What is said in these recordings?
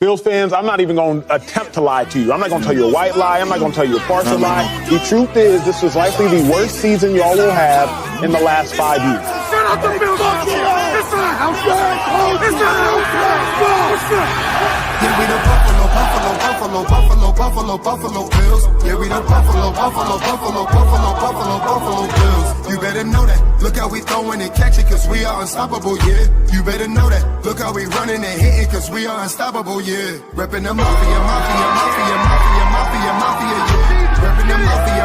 Bills fans, I'm not even going to attempt to lie to you. I'm not going to tell you a white lie. I'm not going to tell you a partial lie. The truth is, this was likely the worst season y'all will have in the last 5 years. Shut up the Bills! It's not house! It's not house! Yeah, we the Buffalo Bills. Yeah, we the Buffalo Bills. You better know that. Look how we throwing and catching, cause we are unstoppable, yeah. You better know that. Look how we running and hitting, cause we are unstoppable, yeah. Reppin' the mafia, yeah. Reppin' the mafia,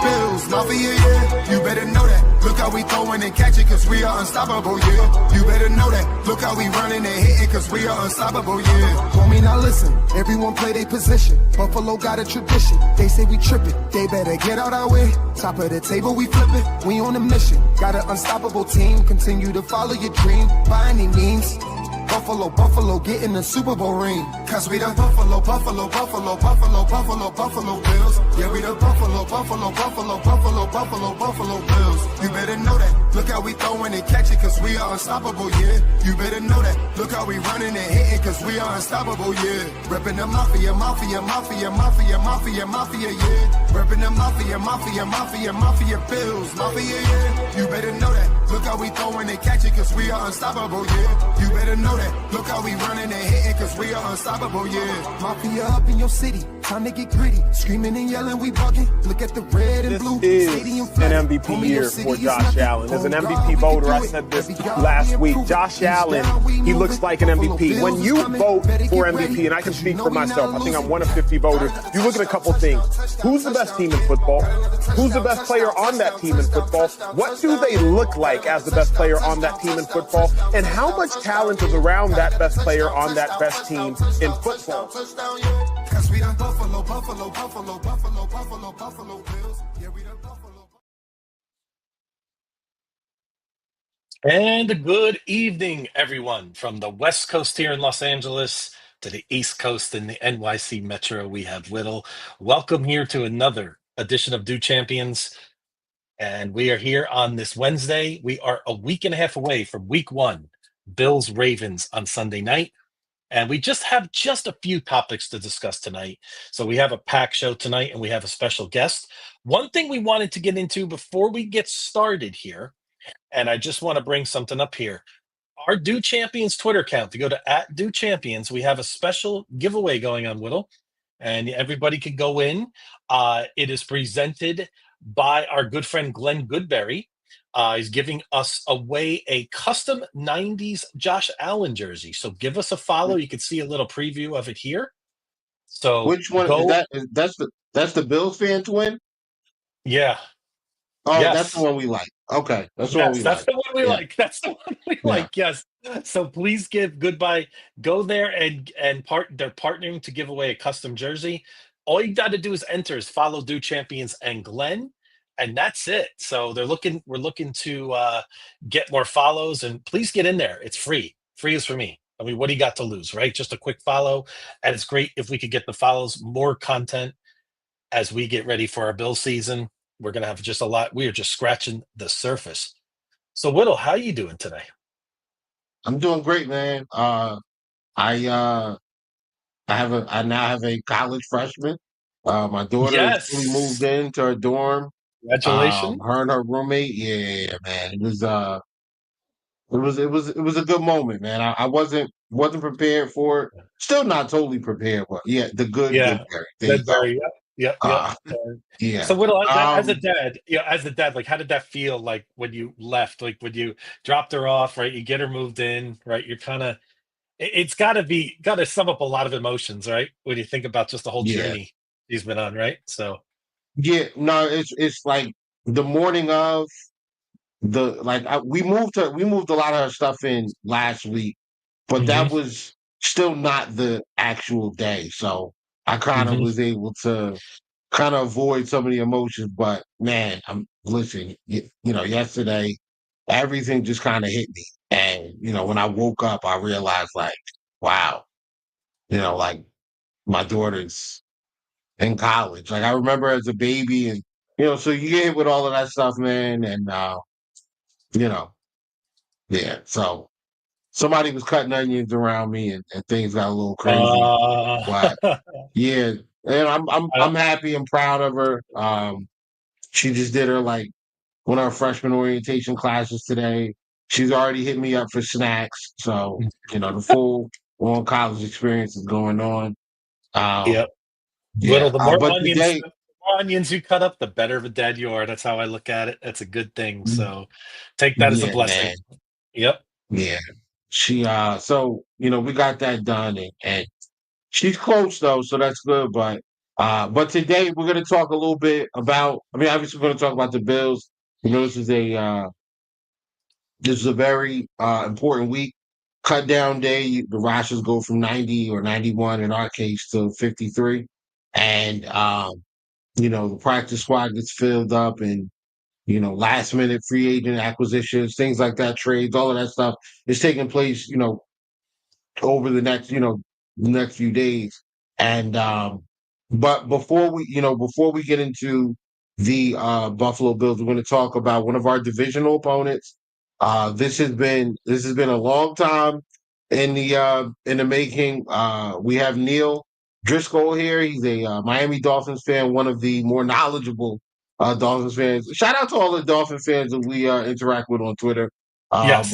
Bills, yeah. You better know that. Look how we throwing and catching, cause we are unstoppable, yeah. You better know that. Look how we running and hitting, cause we are unstoppable, yeah. Homie, now listen. Everyone play their position. Buffalo got a tradition. They say we trippin'. They better get out our way. Top of the table, we flippin'. We on a mission. Got an unstoppable team. Continue to follow your dream by any means. Buffalo, get in the Super Bowl ring. Cause we the Buffalo Bills. Yeah, we the Buffalo Bills. You better know that. Look how we throwing and catching, cause we are unstoppable, yeah. You better know that. Look how we running and hitting, cause we are unstoppable, yeah. Reppin' the mafia, yeah. Reppin' the mafia, Bills, yeah. You better know that. Look how we throwing and catching, cause we are unstoppable, yeah. You better know that. Look how we running and hitting, cause we are unstoppable, yeah. Mafia up in your city, time to get gritty. Screaming and yelling, we bugging. Look at the red and blue. This is an MVP year for Josh Allen. As an MVP voter, I said this last week. Josh Allen, he looks like an MVP. When you vote for MVP, and I can speak for myself, I think I'm one of 50 voters, you look at a couple things. Who's the best team in football? Who's the best player on that team in football? What do they look like as the best player on that team in football? And how much talent is around that best player on that best team in football? And good evening, everyone, from the West Coast here in Los Angeles to the East Coast in the NYC Metro. We have Whittle. Welcome here to another edition of Do Champions. And we are here on this Wednesday. We are a week and a half away from week one, Bills Ravens on Sunday night. And we just have a few topics to discuss tonight. So we have a packed show tonight and we have a special guest. One thing we wanted to get into before we get started here, and I just want to bring something up here. Our Do Champions Twitter account, to go to @DoChampions, we have a special giveaway going on, Whittle, and everybody can go in. It is presented by our good friend Glenn Goodberry. He's giving us away a custom 90s Josh Allen jersey. So give us a follow. You can see a little preview of it here. So which one is that? That's the Bills fans win? Yeah. Oh, yes. That's the one we like. Okay. That's the one we like. That's the one we like. That's the one we like. Yes. So please give goodbye. Go there and they're partnering to give away a custom jersey. All you got to do is follow Do Champions and Glenn, and that's it. So we're looking to get more follows, and please get in there. It's free. Free is for me. I mean, what do you got to lose, right? Just a quick follow. And it's great if we could get the follows, more content as we get ready for our Bill season. We're going to have just a lot. We are just scratching the surface. So Whittle, how are you doing today? I'm doing great, man. I now have a college freshman. My daughter has fully moved into her dorm. Congratulations. Her and her roommate. Yeah, man. It was a good moment, man. I wasn't prepared for it. Still not totally prepared, but yeah, the good. Goodberry. Yeah. Yeah. So Whittle, as a dad, like, how did that feel like when you left? Like when you dropped her off, right? You get her moved in, right? You're kind of, it's got to sum up a lot of emotions, right? When you think about just the whole journey he's been on, right? So. Yeah, no, it's like the morning of we moved a lot of her stuff in last week, but that was still not the actual day. So I kind of was able to kind of avoid some of the emotions, but man, I'm listening. Yesterday, everything just kind of hit me, and when I woke up, I realized like, wow, like my daughter's in college. Like I remember as a baby, and so you get hit with all of that stuff, man, and yeah. So somebody was cutting onions around me, and things got a little crazy. But yeah, and I'm happy and proud of her. She just did her like one of our freshman orientation classes today. She's already hit me up for snacks. So, the full on college experience is going on. Yep. Little, Yeah. But the today, more onions you cut up, the better of a dad you are. That's how I look at it. That's a good thing. So take that as a yeah, blessing. man. Yep. Yeah. She so we got that done, and she's close though, so that's good. But today we're gonna talk a little bit about, obviously we're gonna talk about the Bills. This is a very important week. Cut down day. The rosters go from 90 or 91 in our case to 53. And, the practice squad gets filled up, and, last minute free agent acquisitions, things like that, trades, all of that stuff is taking place, over the next few days. And but before we get into the Buffalo Bills, we're going to talk about one of our divisional opponents. This has been a long time in the making. We have Neil Driscoll here. He's a Miami Dolphins fan, one of the more knowledgeable Dolphins fans. Shout out to all the Dolphin fans that we interact with on Twitter. But Yes.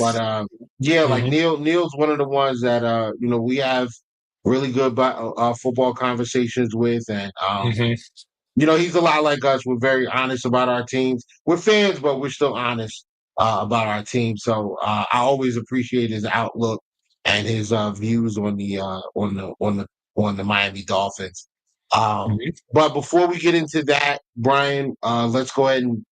yeah, like Hmm. Neil's one of the ones that we have really good football conversations with, and Hmm. he's a lot like us. We're very honest about our teams. We're fans, but we're still honest about our team. So I always appreciate his outlook and his views on the Miami Dolphins. But before we get into that, Brian, let's go ahead and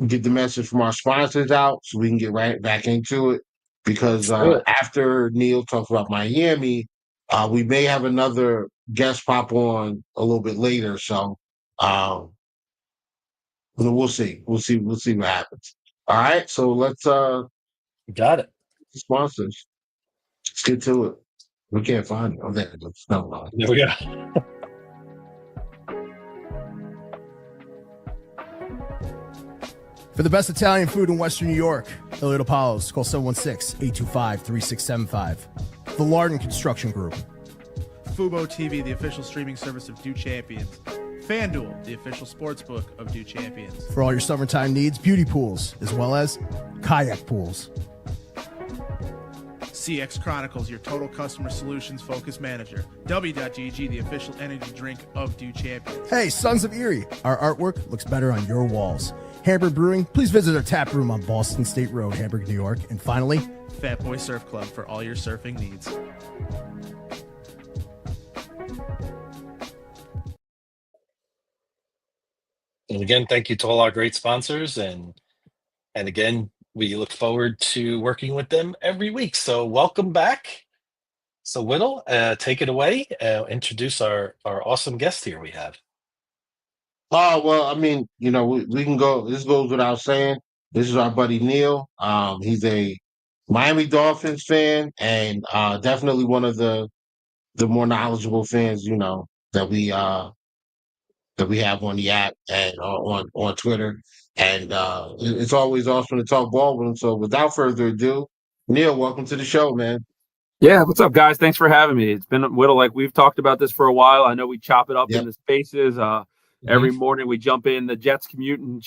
get the message from our sponsors out so we can get right back into it. Because Let's do it. after Neil talks about Miami, we may have another guest pop on a little bit later. So we'll see. We'll see what happens. All right. So let's Got it. sponsors. Let's get to it. We can't find it. Oh, there it is. Never mind. There we go. For the best Italian food in Western New York, Elliot Apollos, call 716-825-3675. The Lardon Construction Group. Fubo TV, the official streaming service of Do Champions. FanDuel, the official sportsbook of Do Champions. For all your summertime needs, beauty pools, as well as kayak pools. CX Chronicles, your total customer solutions focused manager. W.GG, the official energy drink of Do Champions. Hey, Sons of Erie, our artwork looks better on your walls. Hamburg Brewing, please visit our tap room on Boston State Road, Hamburg, New York. And finally, Fat Boy Surf Club for all your surfing needs. And again, thank you to all our great sponsors, and again, we look forward to working with them every week. So welcome back. So Whittle, take it away. Introduce our awesome guest here we have. Oh, well, we can go. This goes without saying. This is our buddy Neil. He's a Miami Dolphins fan, and definitely one of the more knowledgeable fans, that we have on the app and on Twitter. And it's always awesome to talk ball with him. So without further ado, Neil, welcome to the show, man. Yeah, what's up, guys? Thanks for having me. It's been Whittle, like we've talked about this for a while. I know we chop it up Yep. into spaces. Every morning we jump in the Jets commute and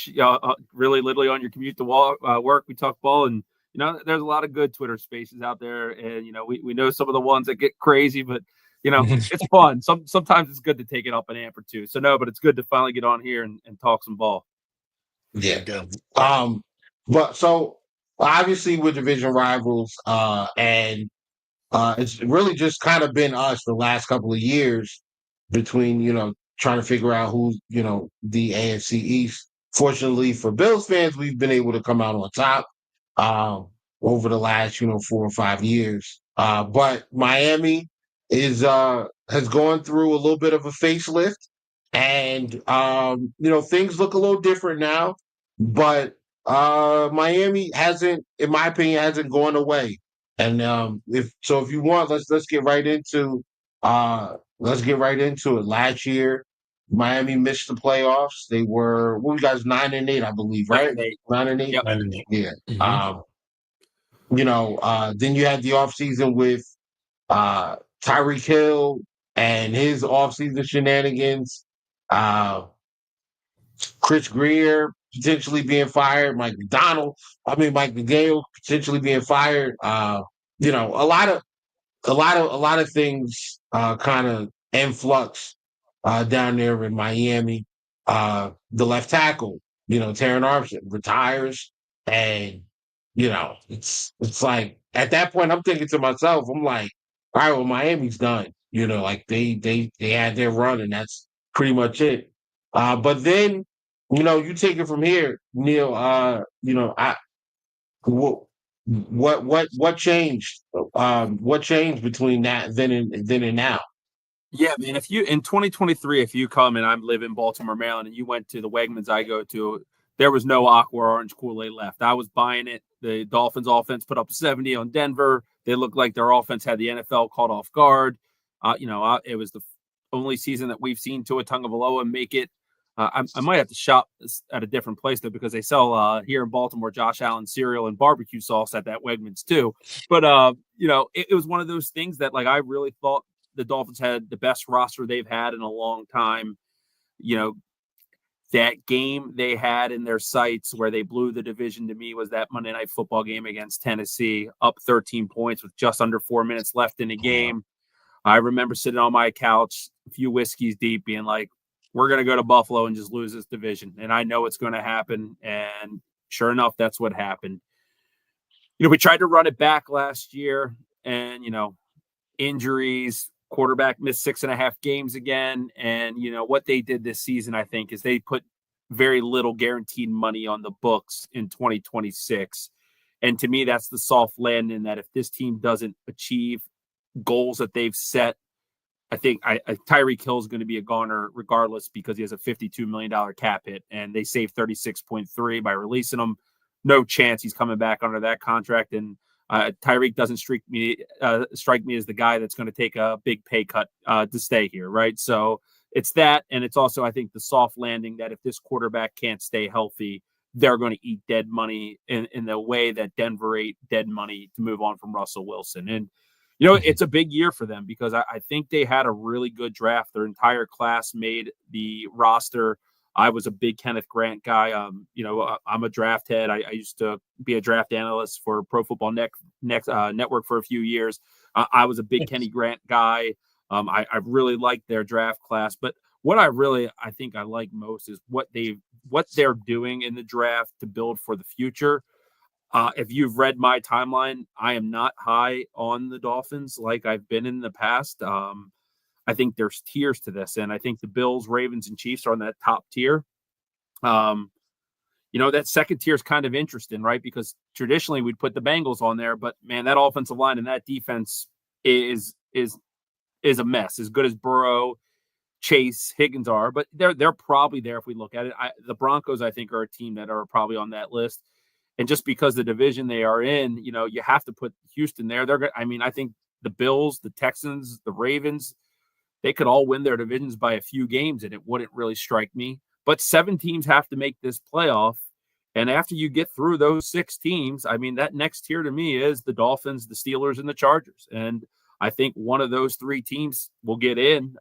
really literally on your commute to work, we talk ball. And, there's a lot of good Twitter spaces out there. And, we know some of the ones that get crazy, but, it's fun. Sometimes it's good to take it up an amp or two. So, no, but it's good to finally get on here and talk some ball. Yeah. Go. But so obviously we're division rivals, and it's really just kind of been us the last couple of years between, trying to figure out who's, the AFC East. Fortunately for Bills fans, we've been able to come out on top um, over the last, 4 or 5 years. But Miami has gone through a little bit of a facelift, and things look a little different now. But Miami hasn't, in my opinion, hasn't gone away. And if you want, let's get right into it. Last year, Miami missed the playoffs. They were, what were you guys, 9-8, I believe, right? 9-8. 9-8. Yep. Yeah. Mhm. Then you had the offseason with Tyreek Hill and his offseason shenanigans. Chris Greer potentially being fired, Mike McDaniel potentially being fired. A lot of things kind of influx down there in Miami. The left tackle, Taron Armstead retires, and it's like at that point I'm thinking to myself, I'm like, all right, well Miami's done. Like they had their run, and that's pretty much it. But then you take it from here, Neil. I what changed? What changed between that then and now? Yeah, man. If you in 2023, if you come and I live in Baltimore, Maryland, and you went to the Wegmans I go to, there was no Aqua Orange Kool-Aid left. I was buying it. The Dolphins offense put up 70 on Denver. They looked like their offense had the NFL caught off guard. It was the only season that we've seen Tua Tagovailoa make it. I might have to shop at a different place though, because they sell here in Baltimore Josh Allen cereal and barbecue sauce at that Wegmans too. But it was one of those things that like I really thought the Dolphins had the best roster they've had in a long time. That game they had in their sights where they blew the division to me was that Monday Night Football game against Tennessee, up 13 points with just under 4 minutes left in the game. I remember sitting on my couch, a few whiskeys deep, being like, we're going to go to Buffalo and just lose this division. And I know it's going to happen. And sure enough, that's what happened. We tried to run it back last year and, injuries, quarterback missed 6.5 games again. And, what they did this season, I think, is they put very little guaranteed money on the books in 2026. And to me, that's the soft landing that if this team doesn't achieve goals that they've set, I think Tyreek Hill is going to be a goner regardless because he has a $52 million cap hit and they saved 36.3 by releasing him. No chance he's coming back under that contract. And Tyreek doesn't strike me as the guy that's going to take a big pay cut to stay here, right? So it's that, and it's also, I think, the soft landing that if this quarterback can't stay healthy, they're going to eat dead money in the way that Denver ate dead money to move on from Russell Wilson. And it's a big year for them because I think they had a really good draft. Their entire class made the roster. I was a big Kenneth Grant guy. I'm a draft head. I used to be a draft analyst for Pro Football Network for a few years. I was a big Kenny Grant guy. I really liked their draft class. But what I think I like most is what they're doing in the draft to build for the future. If you've read my timeline, I am not high on the Dolphins like I've been in the past. I think there's tiers to this, and I think the Bills, Ravens, and Chiefs are on that top tier. That second tier is kind of interesting, right? Because traditionally we'd put the Bengals on there, but man, that offensive line and that defense is a mess. As good as Burrow, Chase, Higgins are, but they're probably there if we look at it. The Broncos, I think, are a team that are probably on that list. And just because the division they are in, you have to put Houston there. I think the Bills, the Texans, the Ravens, they could all win their divisions by a few games, and it wouldn't really strike me. But 7 teams have to make this playoff. And after you get through those 6 teams, that next tier to me is the Dolphins, the Steelers, and the Chargers. And I think one of those 3 teams will get in.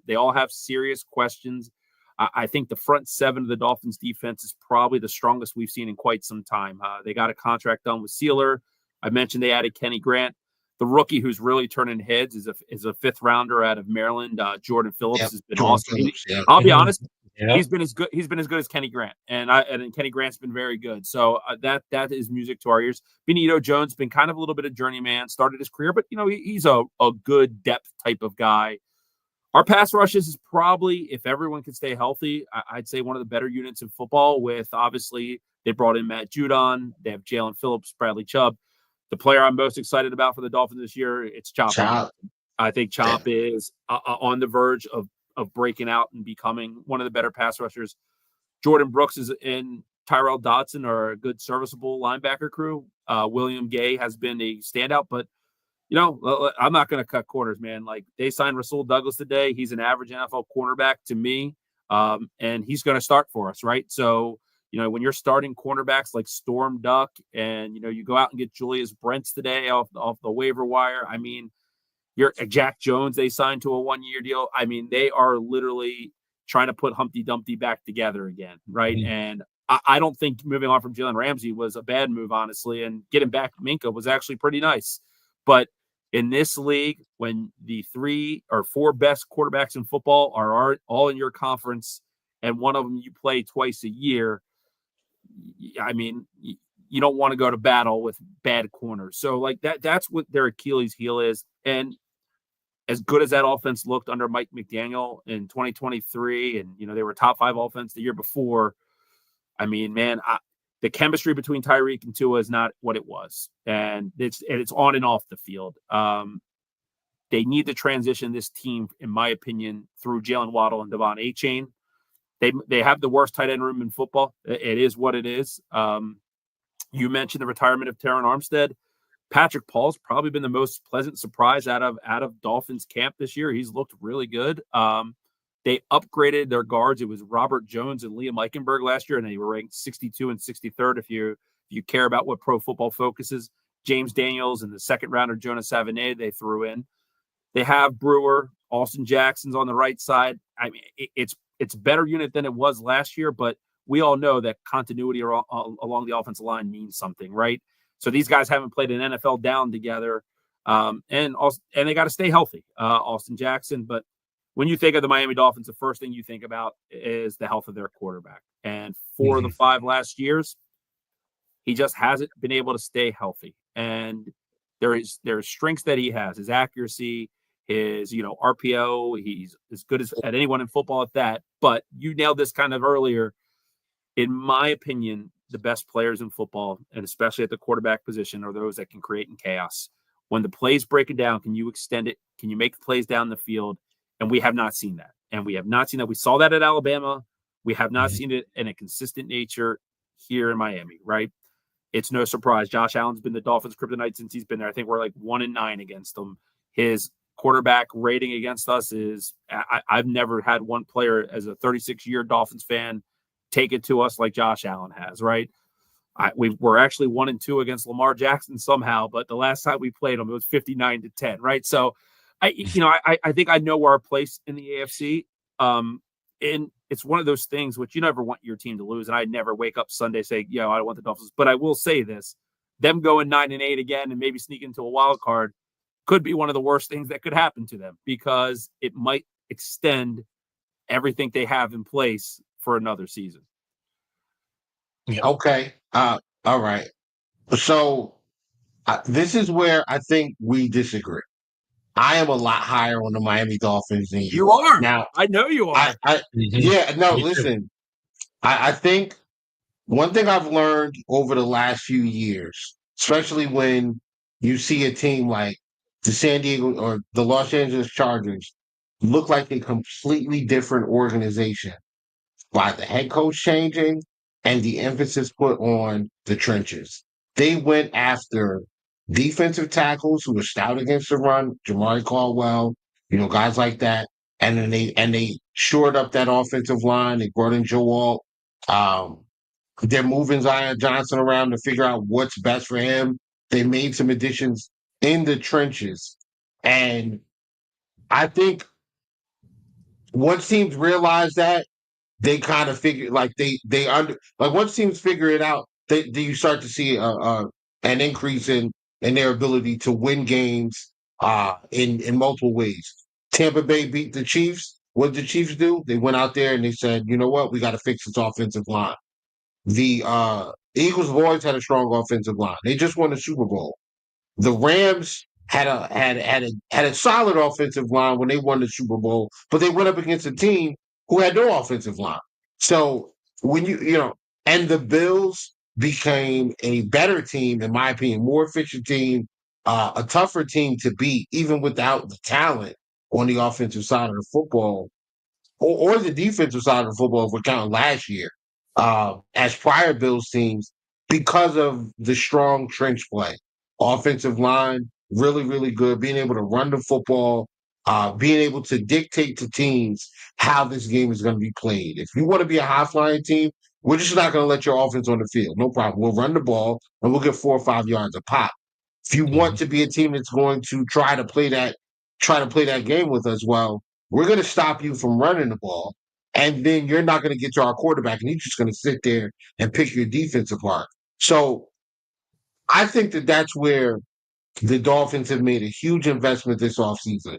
They all have serious questions. I think the front 7 of the Dolphins defense is probably the strongest we've seen in quite some time. They got a contract done with Sealer. I mentioned they added Kenny Grant. The rookie who's really turning heads is a 5th rounder out of Maryland. Jordan Phillips has been awesome. I'll be honest, he's been as good as Kenny Grant, and Kenny Grant's been very good. So that is music to our ears. Benito Jones been kind of a little bit of journeyman, started his career, but he's a good depth type of guy. Our pass rushes is probably, if everyone can stay healthy, I'd say one of the better units in football. With obviously they brought in Matt Judon, they have Jalen Phillips, Bradley Chubb. The player I'm most excited about for the Dolphins this year, it's Chop. I think Chop is on the verge of breaking out and becoming one of the better pass rushers. Jordan Brooks and Tyrell Dodson are a good serviceable linebacker crew. William Gay has been a standout, but I'm not going to cut corners, man. Like they signed Rasul Douglas today. He's an average NFL cornerback to me. And he's going to start for us. Right. So when you're starting cornerbacks like Storm Duck and, you go out and get Julius Brents today off the waiver wire. I mean, you're Jack Jones, they signed to a 1-year deal. I mean, they are literally trying to put Humpty Dumpty back together again. Right. Mm-hmm. And I don't think moving on from Jalen Ramsey was a bad move, honestly. And getting back Minka was actually pretty nice. But in this league, when the 3 or 4 best quarterbacks in football are all in your conference and one of them you play twice a year, I mean, you don't want to go to battle with bad corners. So like that's what their Achilles heel is. And as good as that offense looked under Mike McDaniel in 2023, and, they were top 5 offense the year before. I mean, man, the chemistry between Tyreek and Tua is not what it was. And it's on and off the field. They need to transition this team, in my opinion, through Jalen Waddle and Devon Achane. They have the worst tight end room in football. It is what it is. You mentioned the retirement of Teron Armstead. Patrick Paul's probably been the most pleasant surprise out of Dolphins camp this year. He's looked really good. They upgraded their guards. It was Robert Jones and Liam Eichenberg last year, and they were ranked 62 and 63rd if you care about what Pro Football Focus is. James Daniels and the second rounder Jonas Savigny they threw in. They have Brewer, Austin Jackson's on the right side. I mean, it's a better unit than it was last year, but we all know that continuity along the offensive line means something, right? So these guys haven't played an NFL down together, and they got to stay healthy, Austin Jackson. But when you think of the Miami Dolphins, the first thing you think about is the health of their quarterback. And for the 5 last years, he just hasn't been able to stay healthy. And there's strengths that he has, his accuracy, his, RPO. He's as good as at anyone in football at that. But you nailed this kind of earlier. In my opinion, the best players in football, and especially at the quarterback position, are those that can create in chaos. When the plays break it down, can you extend it? Can you make the plays down the field? And we have not seen that. And we have not seen that. We saw that at Alabama. We have not seen it in a consistent nature here in Miami, right? It's no surprise. Josh Allen's been the Dolphins' kryptonite since he's been there. I think we're like 1-9 against them. His quarterback rating against us is I've never had one player as a 36-year Dolphins fan take it to us like Josh Allen has, right? We're actually 1-2 against Lamar Jackson somehow, but the last time we played him, it was 59-10, right? So I think I know our place in the AFC. And it's one of those things which you never want your team to lose. And I never wake up Sunday saying, I don't want the Dolphins. But I will say this, them going 9-8 again and maybe sneak into a wild card could be one of the worst things that could happen to them, because it might extend everything they have in place for another season. Yeah. Okay. All right. So this is where I think we disagree. I am a lot higher on the Miami Dolphins than you. You are. Now, I know you are. Yeah, no, listen. I think one thing I've learned over the last few years, especially when you see a team like the San Diego or the Los Angeles Chargers look like a completely different organization by the head coach changing and the emphasis put on the trenches. They went after defensive tackles who were stout against the run, Jamari Caldwell, guys like that. And then they shored up that offensive line. They brought in Joe Alt. They're moving Zion Johnson around to figure out what's best for him. They made some additions in the trenches. And I think once teams realize that, they kind of figure once teams figure it out, you start to see an increase in their ability to win games in multiple ways. Tampa Bay beat the Chiefs. What did the Chiefs do? They went out there and they said, you know what, we got to fix this offensive line. The Eagles have always had a strong offensive line. They just won the Super Bowl. The Rams had a solid offensive line when they won the Super Bowl, but they went up against a team who had no offensive line. So when and the Bills became a better team, in my opinion, more efficient team, a tougher team to beat, even without the talent on the offensive side of the football, or the defensive side of the football, if we're counting last year, as prior Bills teams, because of the strong trench play. Offensive line, really, really good, being able to run the football, being able to dictate to teams how this game is going to be played. If you want to be a high-flying team, we're just not going to let your offense on the field. No problem. We'll run the ball and we'll get 4 or 5 yards a pop. If you want to be a team that's going to try to play that game with us, well, we're going to stop you from running the ball, and then you're not going to get to our quarterback, and he's just going to sit there and pick your defense apart. So I think that that's where the Dolphins have made a huge investment this offseason.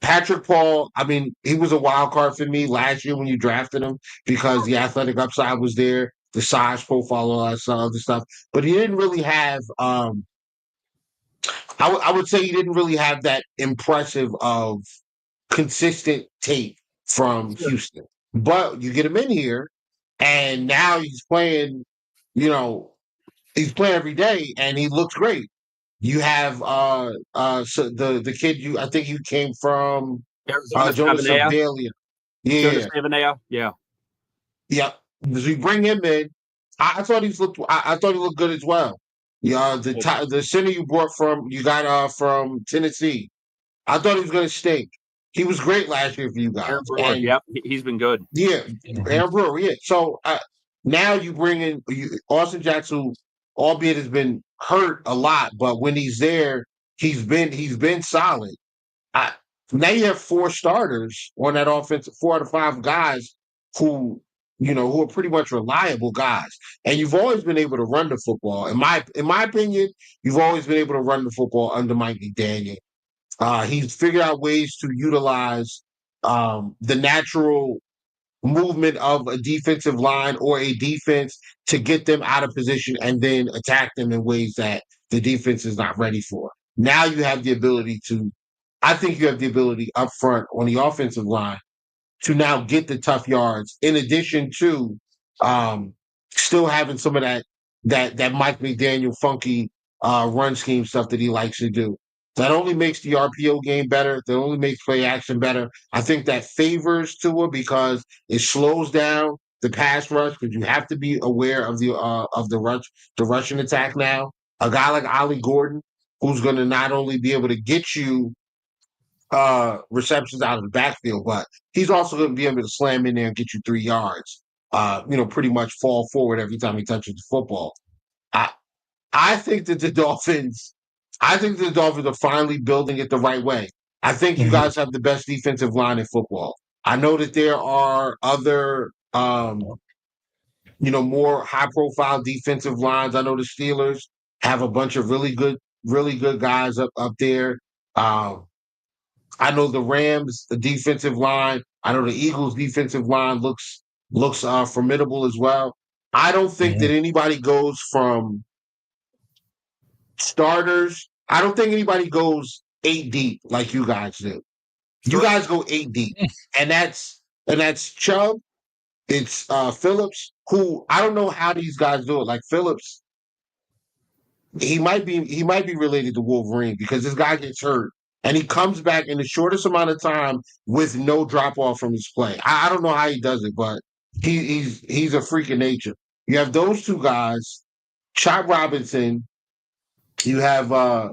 Patrick Paul, I mean, he was a wild card for me last year when you drafted him because the athletic upside was there, the size profile, all that other stuff. But he didn't really have I would say he didn't really have that impressive of consistent tape from Houston. But you get him in here, and now he's playing, he's playing every day, and he looks great. You have so the kid I think you came from Jonas Avdalia. Yeah. Jonas Avdalia, yeah. Yep. So you bring him in. I thought he looked good as well. Yeah, the center you got from Tennessee. I thought he was going to stink. He was great last year for you guys. Aaron Brewer, yep, he's been good. Yeah, Aaron Brewer, yeah. So now you bring in Austin Jackson, who, albeit has been hurt a lot, but when he's there, he's been solid. Now you have 4 starters on that offense, 4 out of 5 guys who are pretty much reliable guys. And you've always been able to run the football. In my opinion, you've always been able to run the football under Mike McDaniel. He's figured out ways to utilize the natural movement of a defensive line or a defense to get them out of position and then attack them in ways that the defense is not ready for. Now you have the ability I think you have the ability up front on the offensive line to now get the tough yards, in addition to still having some of that Mike McDaniel funky run scheme stuff that he likes to do. That only makes the RPO game better. That only makes play action better. I think that favors Tua because it slows down the pass rush because you have to be aware of the rushing attack now. A guy like Ollie Gordon, who's going to not only be able to get you receptions out of the backfield, but he's also going to be able to slam in there and get you 3 yards. Pretty much fall forward every time he touches the football. I think that the Dolphins are finally building it the right way. I think you guys have the best defensive line in football. I know that there are other, more high-profile defensive lines. I know the Steelers have a bunch of really good guys up there. I know the Rams, the defensive line. I know the Eagles' defensive line looks formidable as well. I don't think that anybody goes from starters. I don't think anybody goes 8 deep like you guys do. You guys go 8 deep, and that's Chubb. It's Phillips, who I don't know how these guys do it. Like Phillips, he might be related to Wolverine because this guy gets hurt and he comes back in the shortest amount of time with no drop off from his play. I don't know how he does it, but he's a freak of nature. You have those 2 guys, Chop Robinson. You have Matt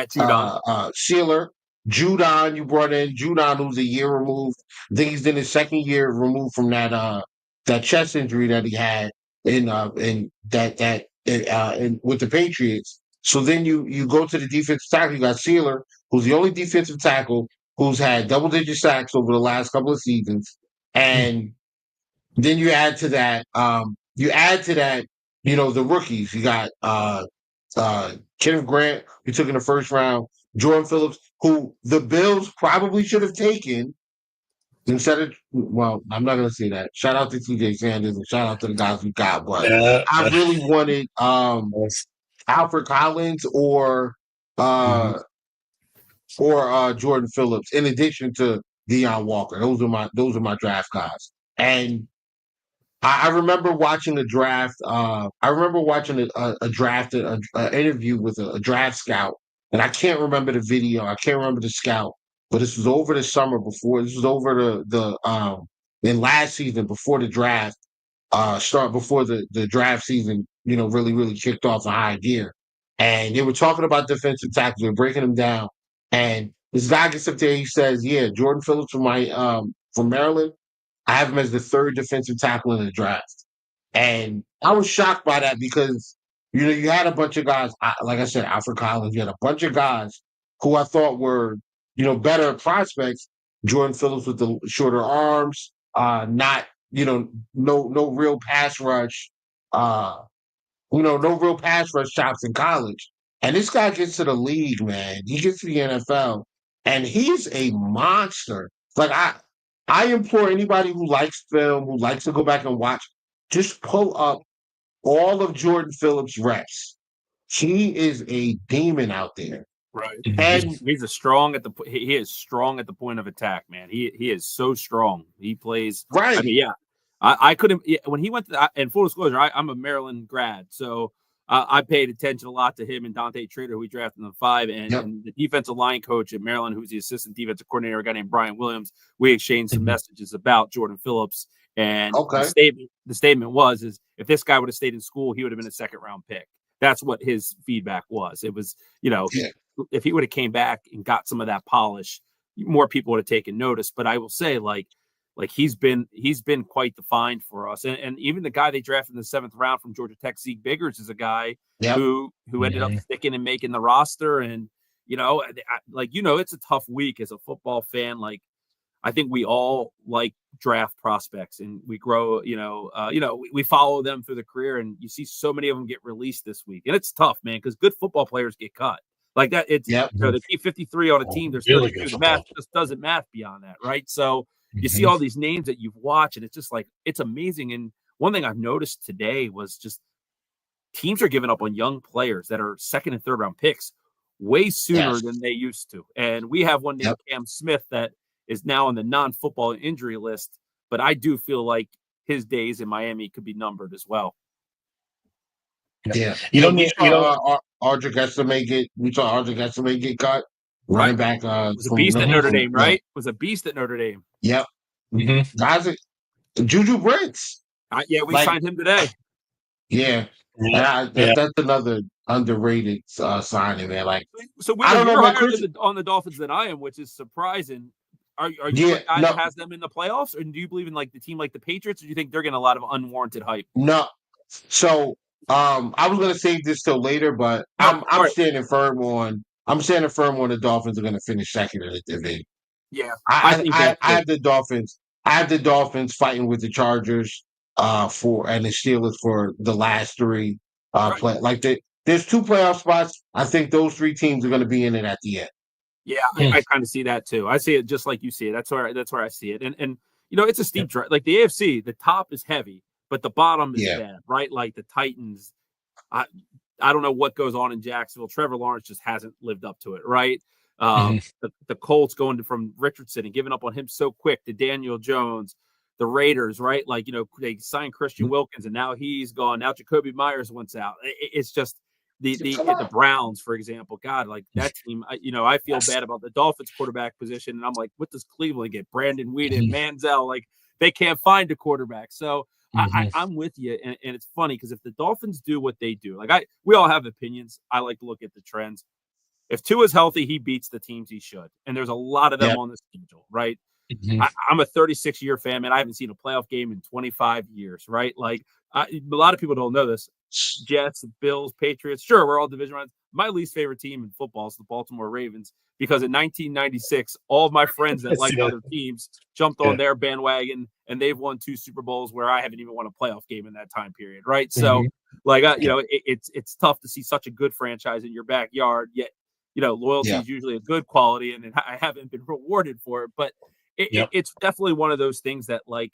Judon. Sealer. Judon, you brought in Judon, who's a year removed. I think he's in his 2nd year removed from that chest injury that he had in with the Patriots. So then you go to the defensive tackle. You got Sealer, who's the only defensive tackle who's had double-digit sacks over the last couple of seasons, and then you add to that. The rookies. You got Kenneth Grant, who took in the 1st round. Jordan Phillips, who the Bills probably should have taken instead of, well, I'm not going to say that. Shout out to TJ Sanders and shout out to the guys we got, but I really wanted Alfred Collins or Jordan Phillips in addition to Deion Walker. Those are my draft guys. And I remember watching a draft. I remember watching a draft, an interview with a draft scout. And I can't remember the video. I can't remember the scout, but this was over the summer before. This was over in last season before the draft before the draft season. Really kicked off a high gear, and they were talking about defensive tackles. They were breaking them down, and this guy gets up there. He says, "Yeah, Jordan Phillips from Maryland. I have him as the third defensive tackle in the draft. And I was shocked by that because, you had a bunch of guys, like I said, Alfred Collins, you had a bunch of guys who I thought were, better prospects. Jordan Phillips with the shorter arms, not, no real pass rush, no real pass rush chops in college. And this guy gets to the league, man. He gets to the NFL, and he's a monster. Like I implore anybody who likes film, who likes to go back and watch, just pull up all of Jordan Phillips' reps. He is a demon out there. Right. And He's a strong he is strong at the point of attack, man. He is so strong. He plays right. I mean, yeah. I couldn't when he went to and full disclosure, I'm a Maryland grad, so I paid attention a lot to him and Dante Trader, who we drafted in the 5, and the defensive line coach at Maryland, who's the assistant defensive coordinator, a guy named Brian Williams. We exchanged some messages about Jordan Phillips, and the statement was if this guy would have stayed in school, he would have been a second-round pick. That's what his feedback was. It was, if he would have came back and got some of that polish, more people would have taken notice. But I will say, like he's been quite the find for us. And even the guy they drafted in the 7th round from Georgia Tech, Zeke Biggers, is a guy who ended up sticking and making the roster. And, it's a tough week as a football fan. Like, I think we all like draft prospects, and we grow, we follow them through the career, and you see so many of them get released this week. And it's tough, man, because good football players get cut. Like that, it's the T53 on a team. There's really 32. The math just doesn't math beyond that, right? So you see all these names that you've watched, and it's just like it's amazing. And one thing I've noticed today was just teams are giving up on young players that are 2nd and 3rd round picks way sooner than they used to. And we have one named Cam Smith that is now on the non-football injury list, but I do feel like his days in Miami could be numbered as well. Yeah, we saw Ardrick Estimate get cut. Running back was a beast at Notre Dame, right? Was a beast at Notre Dame. Yep. Guys, Juju Brents. We signed him today. Yeah. That's another underrated signing, man. Like, so I don't know, higher on the Dolphins than I am, which is surprising. Are you a guy that has them in the playoffs, or do you believe in like the team like the Patriots, or do you think they're getting a lot of unwarranted hype? No. So I was gonna save this till later, but I'm standing firm on the Dolphins are gonna finish second in the division. Yeah. I have the Dolphins. I have the Dolphins fighting with the Chargers and the Steelers for the last 3 play. Like there's 2 playoff spots. I think those 3 teams are gonna be in it at the end. Yeah, I kind of see that too. I see it just like you see it. That's where I see it. And it's a steep drive. Like the AFC, the top is heavy, but the bottom is bad, right? Like the Titans. I don't know what goes on in Jacksonville. Trevor Lawrence just hasn't lived up to it, right? The Colts going from Richardson and giving up on him so quick to Daniel Jones. The Raiders, right? Like, they signed Christian Wilkins, and now he's gone. Now Jacoby Myers went out. It's just the Browns, for example. God, like that team. I feel bad about the Dolphins quarterback position, and I'm like, what does Cleveland get? Brandon Whedon, Manziel, like they can't find a quarterback. So I'm with you, and it's funny because if the Dolphins do what they do, like we all have opinions. I like to look at the trends. If Tua's healthy, he beats the teams he should, and there's a lot of them on the schedule, right? I'm a 36-year fan, man. I haven't seen a playoff game in 25 years, right? Like a lot of people don't know this. Jets, Bills, Patriots. Sure, we're all division rivals. My least favorite team in football is the Baltimore Ravens because in 1996, all of my friends that like other teams jumped on their bandwagon, and they've won 2 Super Bowls where I haven't even won a playoff game in that time period, right? So, it's tough to see such a good franchise in your backyard, yet loyalty is usually a good quality, and I haven't been rewarded for it. But it's definitely one of those things that, like,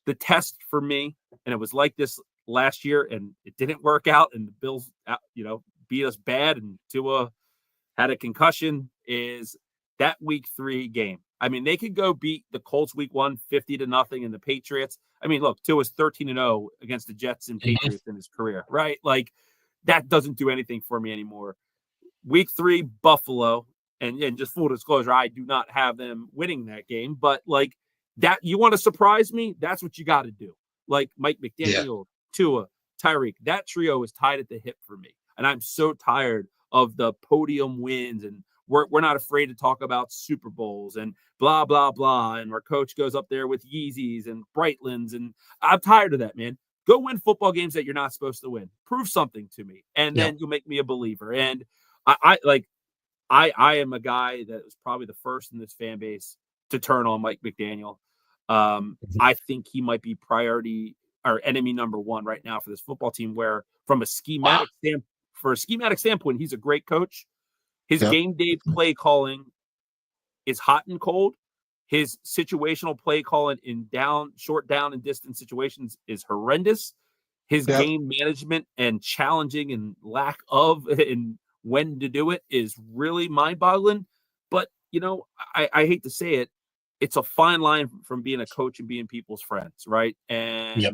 the test for me, and it was like this last year, and it didn't work out, and the Bills, beat us bad, and Tua had a concussion, is that week 3 game. I mean, they could go beat the Colts week 1, 50-0, and the Patriots. I mean, look, Tua's 13-0 against the Jets and Patriots in his career, right? Like, that doesn't do anything for me anymore. Week 3, Buffalo, and just full disclosure, I do not have them winning that game, but like that, you want to surprise me? That's what you got to do. Like Mike McDaniel, Tua, Tyreek, that trio is tied at the hip for me. And I'm so tired of the podium wins and we're not afraid to talk about Super Bowls and blah, blah, blah. And our coach goes up there with Yeezys and Breitlands. And I'm tired of that, man. Go win football games that you're not supposed to win. Prove something to me. And then you'll make me a believer. And I am a guy that was probably the first in this fan base to turn on Mike McDaniel. I think he might be priority or enemy number one right now for this football team, where from a schematic standpoint, he's a great coach. His game day play calling is hot and cold. His situational play calling in short down and distance situations is horrendous. His game management and challenging and lack of and when to do it is really mind-boggling. But, I hate to say it, it's a fine line from being a coach and being people's friends, right? And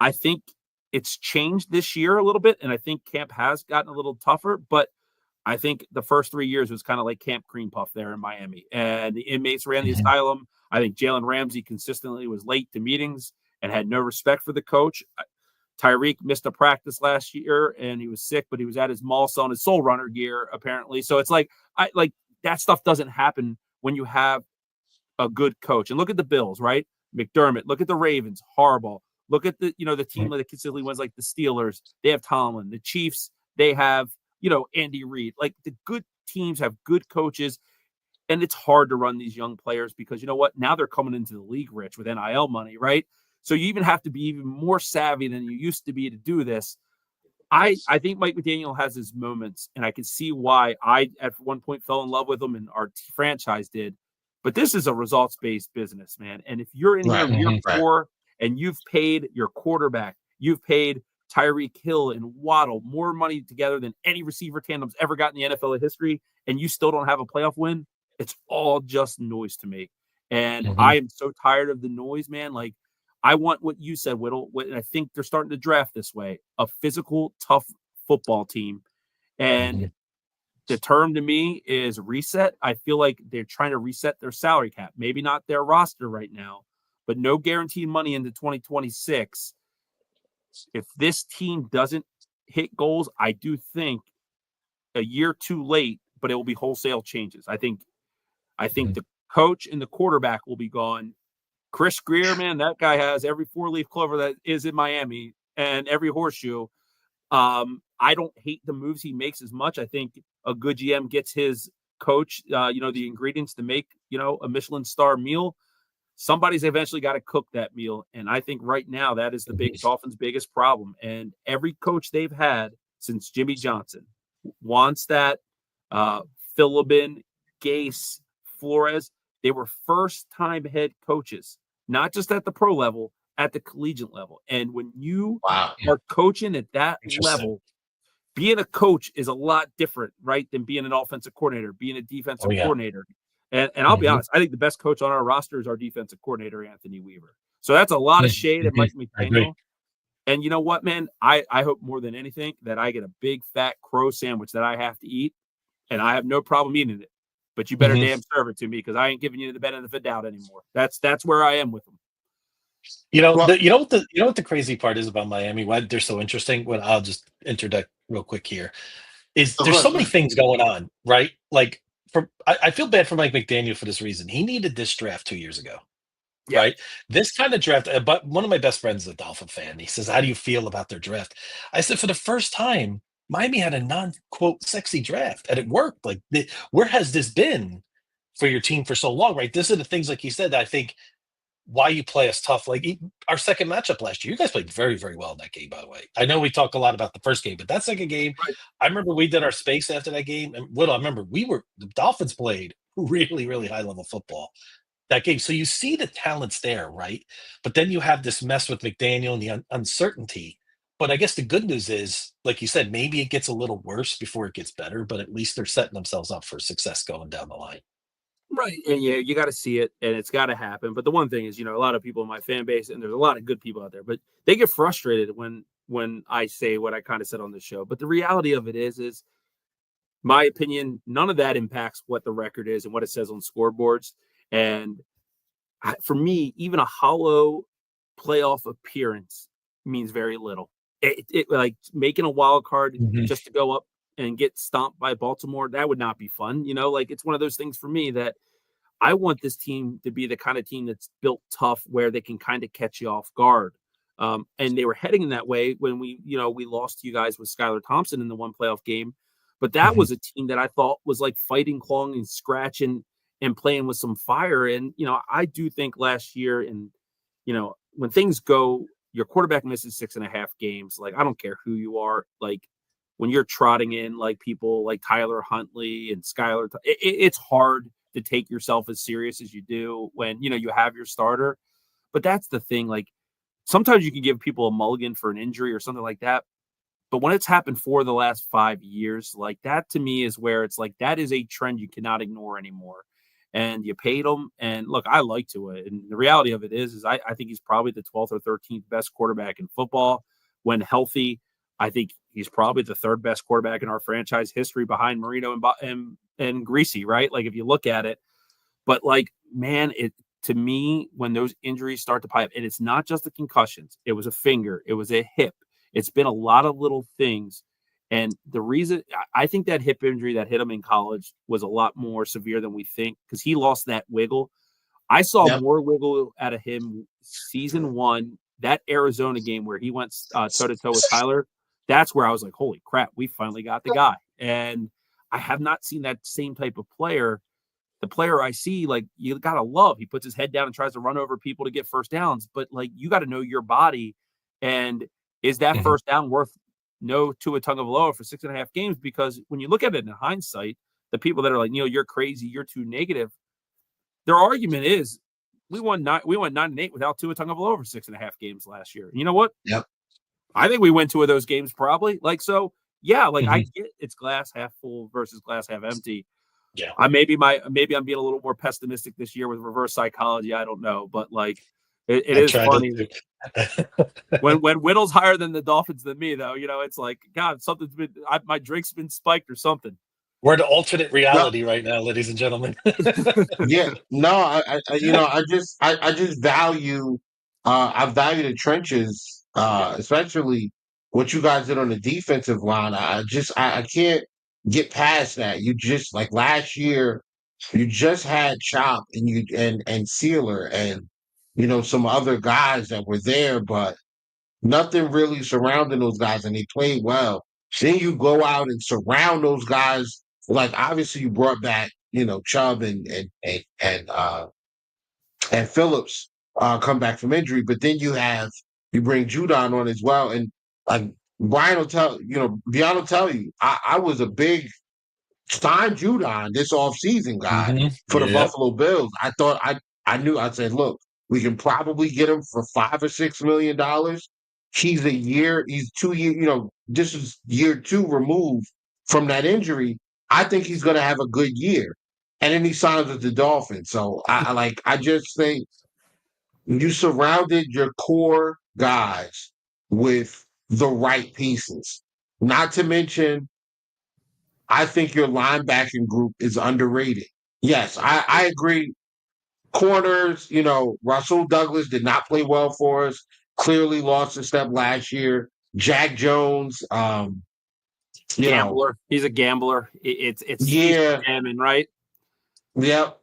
I think it's changed this year a little bit, and I think camp has gotten a little tougher, but I think the first 3 years was kind of like Camp Cream Puff there in Miami, and the inmates ran the asylum. I think Jalen Ramsey consistently was late to meetings and had no respect for the coach. Tyreek missed a practice last year and he was sick, but he was at his mall selling his Soul Runner gear, apparently. So it's like that stuff doesn't happen when you have a good coach. And look at the Bills, right? McDermott. Look at the Ravens, Harbaugh. Look at the team that consistently wins, like the Steelers. They have Tomlin. The Chiefs, they have, Andy Reid. Like, the good teams have good coaches, and it's hard to run these young players because, you know what? Now they're coming into the league rich with NIL money, right? So you even have to be even more savvy than you used to be to do this. I think Mike McDaniel has his moments, and I can see why I at one point fell in love with him and our franchise did. But this is a results-based business, man. And if you're in here year 4 and you've paid your quarterback, you've paid Tyreek Hill and Waddle more money together than any receiver tandems ever got in the NFL history, and you still don't have a playoff win, it's all just noise to me. And I am so tired of the noise, man. Like, I want what you said, Whittle, and I think they're starting to draft this way, a physical, tough football team. And the term to me is reset. I feel like they're trying to reset their salary cap. Maybe not their roster right now, but no guaranteed money into 2026. If this team doesn't hit goals, I do think a year too late, but it will be wholesale changes. I think the coach and the quarterback will be gone. Chris Greer, man, that guy has every 4-leaf clover that is in Miami and every horseshoe. I don't hate the moves he makes as much. I think a good GM gets his coach, the ingredients to make, a Michelin star meal. Somebody's eventually got to cook that meal. And I think right now that is the Dolphins' biggest problem. And every coach they've had since Jimmy Johnson wants that. Philbin, Gase, Flores, they were first-time head coaches, not just at the pro level, at the collegiate level. And when you are coaching at that level, being a coach is a lot different, right, than being an offensive coordinator, being a defensive coordinator. And I'll be honest, I think the best coach on our roster is our defensive coordinator, Anthony Weaver. So that's a lot of shade at Mike McDaniel. And you know what, man? I hope more than anything that I get a big, fat crow sandwich that I have to eat, and I have no problem eating it. But you better damn serve it to me because I ain't giving you the benefit of the doubt anymore. That's where I am with them. You know what the crazy part is about Miami? Why they're so interesting? Well, I'll just interject real quick here. There's so many things going on, right? Like, I feel bad for Mike McDaniel for this reason. He needed this draft 2 years ago, right? This kind of draft. But one of my best friends is a Dolphin fan. He says, "How do you feel about their draft?" I said, "For the first time, Miami had a non-quote sexy draft, and it worked. Like, where has this been for your team for so long, right? This are the things, like you said, that I think why you play us tough. Like our second matchup last year, you guys played very, very well in that game, by the way. I know we talk a lot about the first game, but that second game, I remember we did our space after that game. And Whittle, I remember the Dolphins played really, really high level football that game. So you see the talents there, right? But then you have this mess with McDaniel and the uncertainty. But I guess the good news is, like you said, maybe it gets a little worse before it gets better, but at least they're setting themselves up for success going down the line. Right. And you got to see it and it's got to happen. But the one thing is, a lot of people in my fan base, and there's a lot of good people out there, but they get frustrated when I say what I kind of said on the show. But the reality of it is my opinion, none of that impacts what the record is and what it says on scoreboards. And for me, even a hollow playoff appearance means very little. It like making a wild card just to go up and get stomped by Baltimore, that would not be fun. Like it's one of those things for me that I want this team to be the kind of team that's built tough where they can kind of catch you off guard. And they were heading in that way when we lost to you guys with Skylar Thompson in the one playoff game. But that was a team that I thought was like fighting, clawing, and scratching and playing with some fire. And, I do think last year, and, when things go, your quarterback misses 6.5 games. Like, I don't care who you are. Like, when you're trotting in like people like Tyler Huntley and Skylar, it's hard to take yourself as serious as you do when, you have your starter. But that's the thing. Like, sometimes you can give people a mulligan for an injury or something like that. But when it's happened for the last 5 years, like that to me is where it's like that is a trend you cannot ignore anymore. And you paid him. And look, I like Tua. And the reality of it is I think he's probably the 12th or 13th best quarterback in football. When healthy, I think he's probably the third best quarterback in our franchise history behind Marino and Greasy, right? Like if you look at it. But like, man, to me, when those injuries start to pile up, and it's not just the concussions, it was a finger, it was a hip. It's been a lot of little things. And the reason I think that hip injury that hit him in college was a lot more severe than we think because he lost that wiggle. I saw more wiggle out of him season 1, that Arizona game where he went toe-to-toe with Tyler. That's where I was like, holy crap, we finally got the guy. And I have not seen that same type of player. The player I see, like, you got to love. He puts his head down and tries to run over people to get first downs. But, like, you got to know your body. And is that first down worth no Tua Tagovailoa for 6.5 games? Because when you look at it in hindsight, the people that are like, you're crazy, you're too negative, their argument is we won 9-8 without Tua Tagovailoa for 6.5 games last year. And you know what? Yep. I think we win 2 of those games probably. Like, so, yeah, like I get it's glass half full versus glass half empty. Yeah. Maybe I'm being a little more pessimistic this year with reverse psychology. I don't know. But, like, it is funny. when Whittle's higher than the Dolphins than me, though, it's like, God, my drink's been spiked or something. We're in alternate reality right now, ladies and gentlemen. Yeah, no, I just value, I value the trenches, especially what you guys did on the defensive line. I can't get past that. You just like last year, you just had Chop and Sealer and some other guys that were there, but nothing really surrounding those guys, and they played well. Then you go out and surround those guys. Like obviously, you brought back Chubb and Phillips come back from injury, but then you bring Judon on as well, and like Brian will tell Beyond will tell you, I was a big sign Judon this offseason guy for the Buffalo Bills. I thought I said, look, we can probably get him for $5 or $6 million. He's 2 years, this is year 2 removed from that injury. I think he's going to have a good year. And then he signs with the Dolphins. So I just think you surrounded your core guys with the right pieces. Not to mention, I think your linebacking group is underrated. Yes, I agree. Corners, Russell Douglas did not play well for us. Clearly lost a step last year. Jack Jones, gambler. He's a gambler. It's jamming, right? Yep.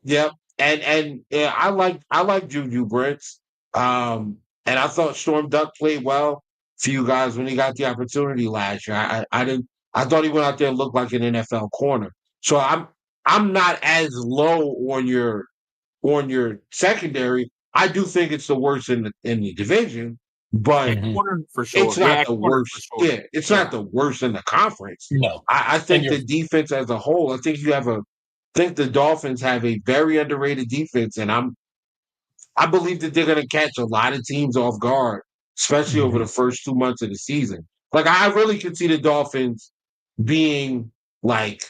And I like Juju Brents. And I thought Storm Duck played well for you guys when he got the opportunity last year. I thought he went out there and looked like an NFL corner. So I'm not as low on your secondary. I do think it's the worst in the division, but corner for sure. It's not the worst. Sure. Yeah, it's not the worst in the conference. No, I think the defense as a whole. I think the Dolphins have a very underrated defense, and I believe that they're going to catch a lot of teams off guard, especially over the first 2 months of the season. Like I really could see the Dolphins being like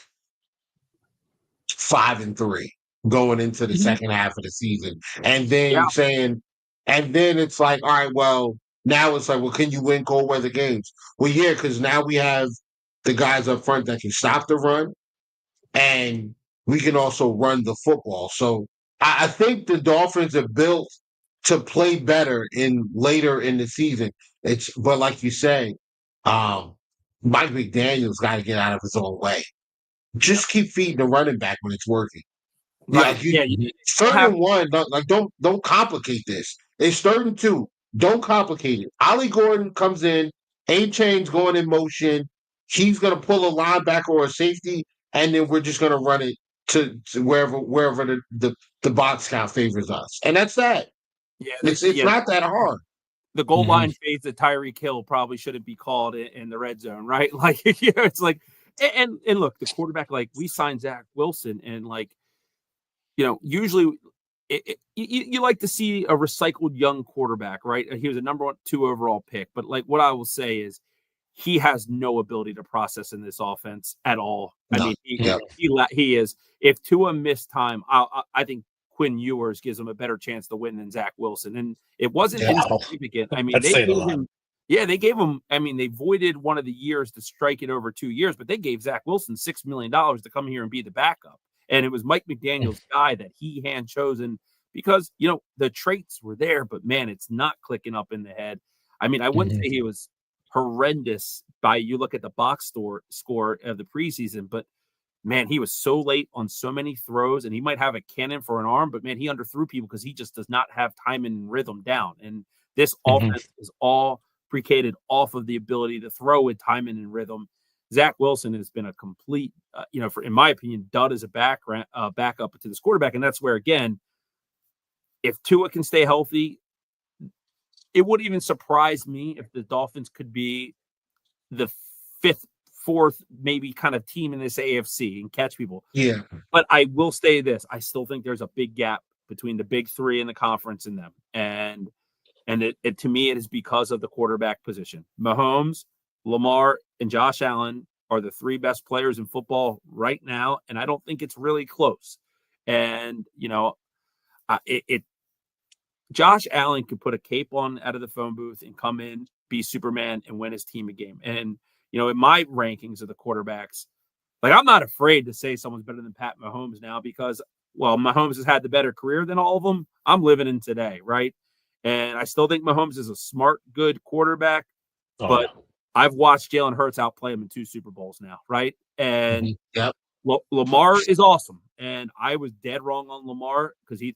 5-3 going into the second half of the season, and then and then it's like, all right, well, now it's like, well, can you win cold weather games? Well, yeah, because now we have the guys up front that can stop the run, and we can also run the football. So I think the Dolphins are built to play better later in the season. But like you say, Mike McDaniel's got to get out of his own way. Just keep feeding the running back when it's working. Right. Like Yeah. you, You third have, and one, don't complicate this. It's third and two. Don't complicate it. Ollie Gordon comes in, A-Chain's going in motion. He's gonna pull a linebacker or a safety, and then we're just gonna run it to wherever the box count favors us. And that's that. yeah. It's not that hard. The goal Mhm. line fades that Tyreek Hill probably shouldn't be called in the red zone, right? Like, it's like, and look, the quarterback, like, we signed Zach Wilson, and like, usually you like to see a recycled young quarterback, right? He was a number 2 overall pick, but like, what I will say is he has no ability to process in this offense at all. I No. mean, Yep. he is. If Tua missed time, I think Quinn Ewers gives him a better chance to win than Zach Wilson, and it wasn't Yeah. insignificant. I mean, That's they saying a gave lot. him. Yeah, they gave him. I mean, they voided one of the years to strike it over 2 years, but they gave Zach Wilson $6 million to come here and be the backup. And it was Mike McDaniel's guy that he hand chosen because, the traits were there, but man, it's not clicking up in the head. I mean, I wouldn't say he was horrendous by you look at the box score of the preseason, but man, he was so late on so many throws, and he might have a cannon for an arm, but man, he underthrew people because he just does not have time and rhythm down. And this offense is all predicated off of the ability to throw with timing and rhythm. Zach Wilson has been a complete, in my opinion, dud as a backup to this quarterback. And that's where, again, if Tua can stay healthy, it wouldn't even surprise me if the Dolphins could be the 5th, 4th, maybe kind of team in this AFC and catch people. Yeah. But I will say this. I still think there's a big gap between the big 3 in the conference and them. And it to me, it is because of the quarterback position. Mahomes, Lamar, and Josh Allen are the 3 best players in football right now, and I don't think it's really close. And Josh Allen could put a cape on out of the phone booth and come in, be Superman, and win his team a game. And in my rankings of the quarterbacks, like, I'm not afraid to say someone's better than Pat Mahomes now because, well, Mahomes has had the better career than all of them. I'm living in today, right? And I still think Mahomes is a smart, good quarterback, but I've watched Jalen Hurts outplay him in 2 Super Bowls now, right? And Yep. Lamar is awesome, and I was dead wrong on Lamar because he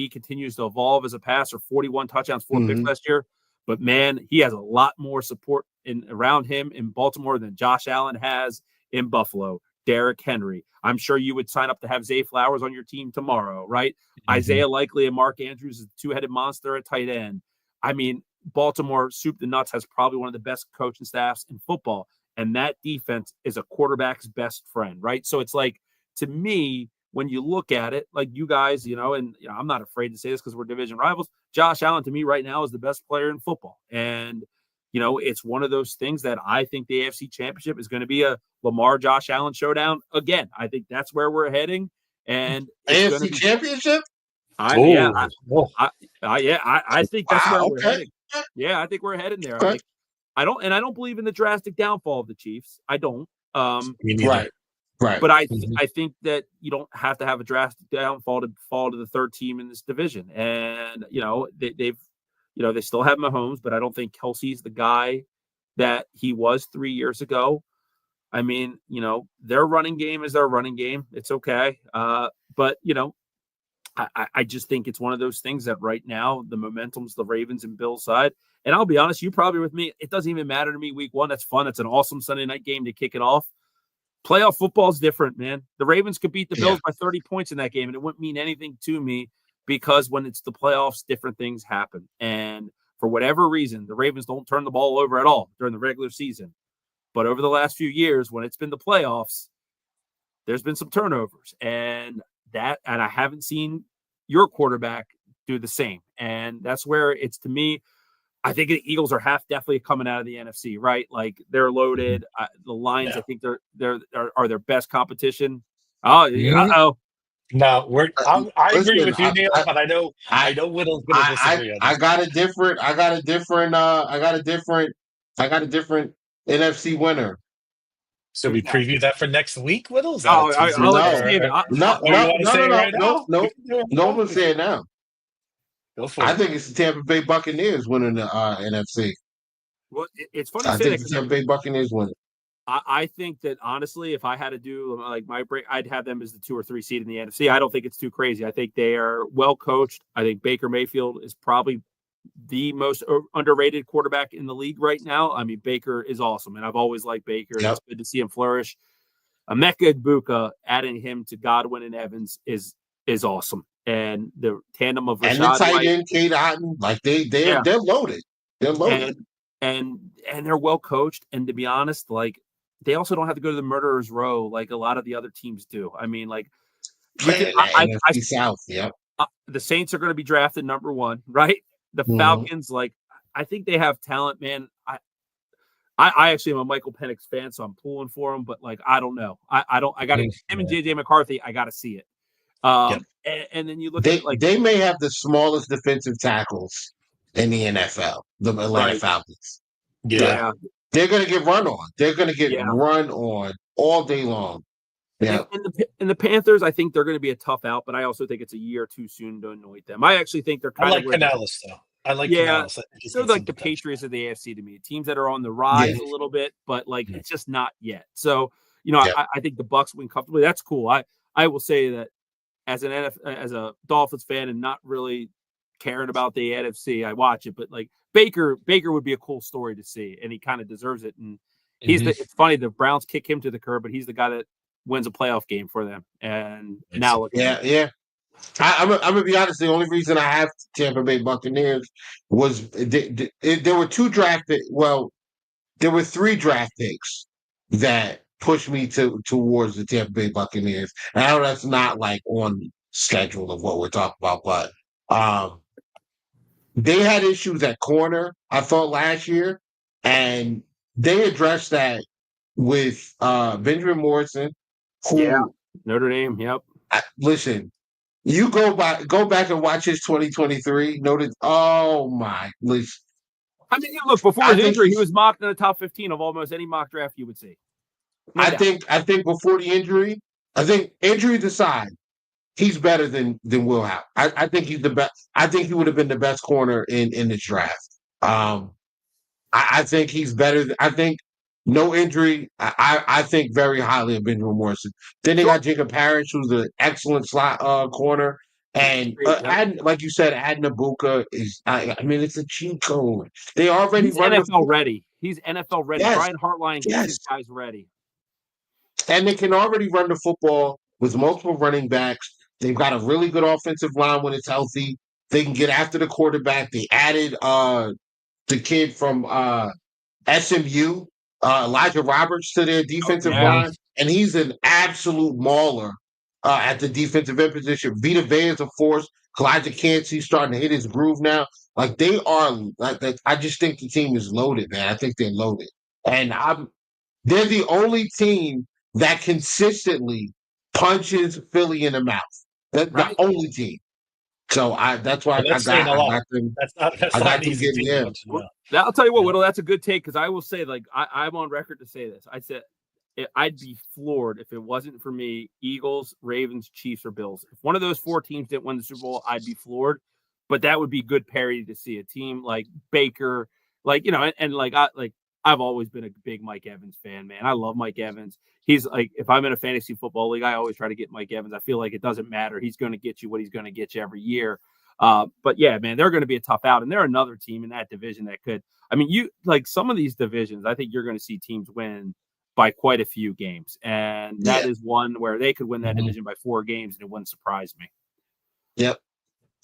continues to evolve as a passer. 41 touchdowns, 4 picks last year, but man, he has a lot more support around him in Baltimore than Josh Allen has in Buffalo. Derrick Henry. I'm sure you would sign up to have Zay Flowers on your team tomorrow, right? Isaiah Likely and Mark Andrews is a 2-headed monster at tight end. I mean, Baltimore, soup to nuts, has probably one of the best coaching staffs in football. And that defense is a quarterback's best friend, right? So it's like, to me, when you look at it, like you guys, and I'm not afraid to say this because we're division rivals. Josh Allen, to me, right now, is the best player in football. And, it's one of those things that I think the AFC Championship is going to be a Lamar Josh Allen showdown again. I think that's where we're heading. And AFC Championship? I think that's where we're heading. Yeah, I think we're heading there. Okay. I don't believe in the drastic downfall of the Chiefs. I don't. Right. But I think that you don't have to have a drastic downfall to fall to the 3rd team in this division. And they still have Mahomes, but I don't think Kelsey's the guy that he was 3 years ago. I mean, their running game is their running game. It's okay. But I just think it's one of those things that right now the momentum's the Ravens and Bills side. And I'll be honest, you probably with me. It doesn't even matter to me week 1. That's fun. It's an awesome Sunday night game to kick it off. Playoff football is different, man. The Ravens could beat the Bills by 30 points in that game, and it wouldn't mean anything to me because when it's the playoffs, different things happen. And for whatever reason, the Ravens don't turn the ball over at all during the regular season. But over the last few years, when it's been the playoffs, there's been some turnovers. And I haven't seen your quarterback do the same. And that's where it's, to me, I think the Eagles are definitely coming out of the NFC, right? Like, they're loaded. The Lions, I think are their best competition. Uh-oh. No, I agree with you, Neil, but I know Whittle's going to disagree on this. I got a different NFC winner. So we preview that for next week, Whittle? I'll let you save it. No one's saying now. Go for it. I think it's the Tampa Bay Buccaneers winning the NFC. Well, it's funny I you say think that. the Tampa Bay Buccaneers winning. I think that honestly, if I had to do like my break, I'd have them as the 2 or 3 seed in the NFC. I don't think it's too crazy. I think they are well coached. I think Baker Mayfield is probably the most underrated quarterback in the league right now. I mean, Baker is awesome, and I've always liked Baker. Yep. It's good to see him flourish. Emeka Egbuka, adding him to Godwin and Evans is awesome, and the tandem of Rashad and the tight White, end Kate Otten, like they're loaded. They're loaded, and they're well coached. And to be honest, like they also don't have to go to the murderer's row like a lot of the other teams do. I mean, like NFC South, yeah. The Saints are going to be drafted number 1, right? The Falcons, like I think they have talent, man. I actually am a Michael Penix fan, so I'm pulling for him. But like, I don't know. I got him and JJ McCarthy. I got to see it. And then you look at like they may have the smallest defensive tackles in the NFL, the Atlanta Falcons. Yeah. They're going to get run on. They're going to get run on all day long. Yeah. And the Panthers, I think they're going to be a tough out, but I also think it's a year too soon to anoint them. I actually think they're kind of Canales, though. I like Canales. So like the Patriots of the AFC to me, teams that are on the rise a little bit, but like it's just not yet. So, I think the Bucs win comfortably. That's cool. I will say that as a Dolphins fan and not really caring about the NFC, I watch it, but like Baker would be a cool story to see, and he kind of deserves it. And it's funny, the Browns kick him to the curb, but he's the guy that wins a playoff game for them. And now look. Yeah. I'm gonna be honest. The only reason I have Tampa Bay Buccaneers was there were 2 draft picks. Well, there were 3 draft picks that pushed me towards the Tampa Bay Buccaneers. And I know that's not like on schedule of what we're talking about, but they had issues at corner, I thought, last year, and they addressed that with Benjamin Morrison, who Notre Dame. Yep. Listen, you go back and watch his 2023. Noted. Oh my! Listen, I mean, look, before his injury, he was mocked in the top 15 of almost any mock draft you would see. I think before the injury, injuries aside, he's better than Will Howard. I think he's the best. I think he would have been the best corner in this draft. I think he's better. I think no injury. I think very highly of Benjamin Morrison. Then they got Jacob Parrish, who's an excellent slot corner. And like you said, adding Ibuka is. I mean, it's a cheat code. They already He's NFL ready. He's NFL ready. Yes. Brian Hartline gets his guys ready. And they can already run the football with multiple running backs. They've got a really good offensive line when it's healthy. They can get after the quarterback. They added the kid from SMU, Elijah Roberts, to their defensive line, and he's an absolute mauler at the defensive end position. Vita Vea is a force. Elijah Cansey's starting to hit his groove now. Like they are, I just think the team is loaded, man. I think they're loaded, and they're the only team that consistently punches Philly in the mouth. That's the only team. So that's why I got them. That's not an easy team. I'll tell you what, Whittle, that's a good take, because I will say, like, I'm on record to say this. I said I'd be floored if it wasn't for me, Eagles, Ravens, Chiefs, or Bills. If one of those 4 teams didn't win the Super Bowl, I'd be floored. But that would be good parity to see a team like Baker, like, I've always been a big Mike Evans fan, man. I love Mike Evans. He's like, if I'm in a fantasy football league, I always try to get Mike Evans. I feel like it doesn't matter. He's going to get you what he's going to get you every year. But yeah, man, they're going to be a tough out. And they're another team in that division that could, some of these divisions, I think you're going to see teams win by quite a few games. And that is one where they could win that division by 4 games, and it wouldn't surprise me. Yep.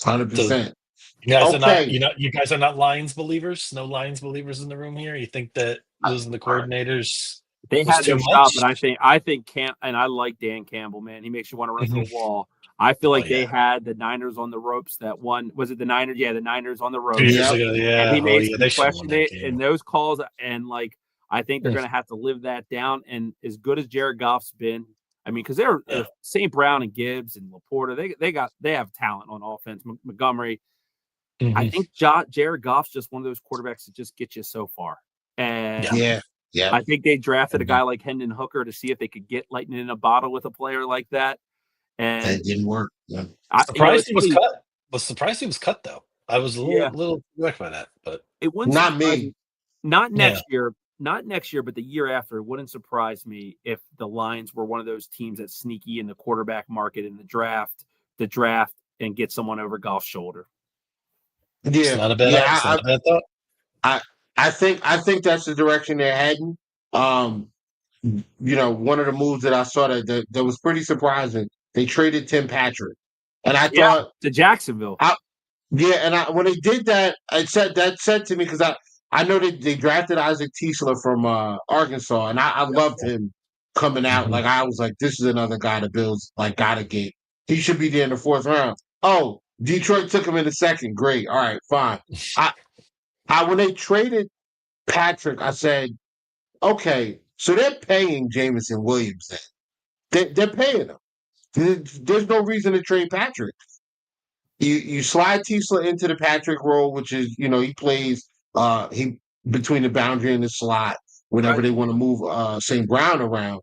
100%. You guys are not, you guys are not Lions believers. No Lions believers in the room here. You think that losing the coordinators, they had their job, but I think and I like Dan Campbell, man. He makes you want to run through a wall. I feel like they had the Niners on the ropes. That one, was it the Niners? Yeah, the Niners on the ropes. 2 years ago, and he made some question it in those calls, and like I think they're going to have to live that down. And as good as Jared Goff's been, because they're St. Brown and Gibbs and Laporta, they have talent on offense. Montgomery. I think Jared Goff's just one of those quarterbacks that just get you so far. And I think they drafted a guy like Hendon Hooker to see if they could get lightning in a bottle with a player like that. And it didn't work. Yeah. Surprised he was cut. Was surprised he was cut, though. I was a little wrecked by that, but it wouldn't. Not me. Not next year. not next year, but the year after, it wouldn't surprise me if the Lions were one of those teams that's sneaky in the quarterback market in the draft, and get someone over Goff's shoulder. It's Yeah, not a bad, yeah. it's not a bad thought. I think that's the direction they're heading. One of the moves that I saw that was pretty surprising. They traded Tim Patrick, and I thought to Jacksonville. When they did that, it said to me because I know they drafted Isaac Tiesler from Arkansas, and I loved him coming out. Mhm. Like I was like, this is another guy the Bills like gotta get. He should be there in the 4th round. Oh, Detroit took him in the 2nd. Great. All right, fine. When they traded Patrick, I said, okay, so they're paying Jameson Williams then. They're paying him. There's no reason to trade Patrick. You slide Tiesler into the Patrick role, which is, he plays he between the boundary and the slot whenever they want to move St. Brown around.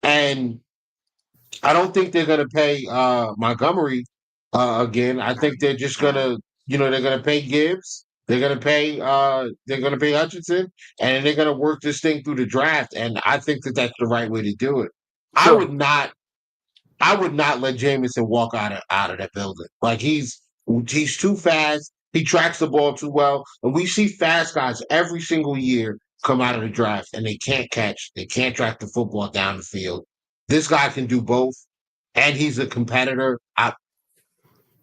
And I don't think they're gonna pay Montgomery again. I think they're just gonna, they're gonna pay Gibbs, they're gonna pay Hutchinson, and they're gonna work this thing through the draft. And I think that that's the right way to do it. Sure. I would not let Jameson walk out of that building. Like he's too fast. He tracks the ball too well, and we see fast guys every single year come out of the draft, and they can't catch. They can't track the football down the field. This guy can do both, and he's a competitor.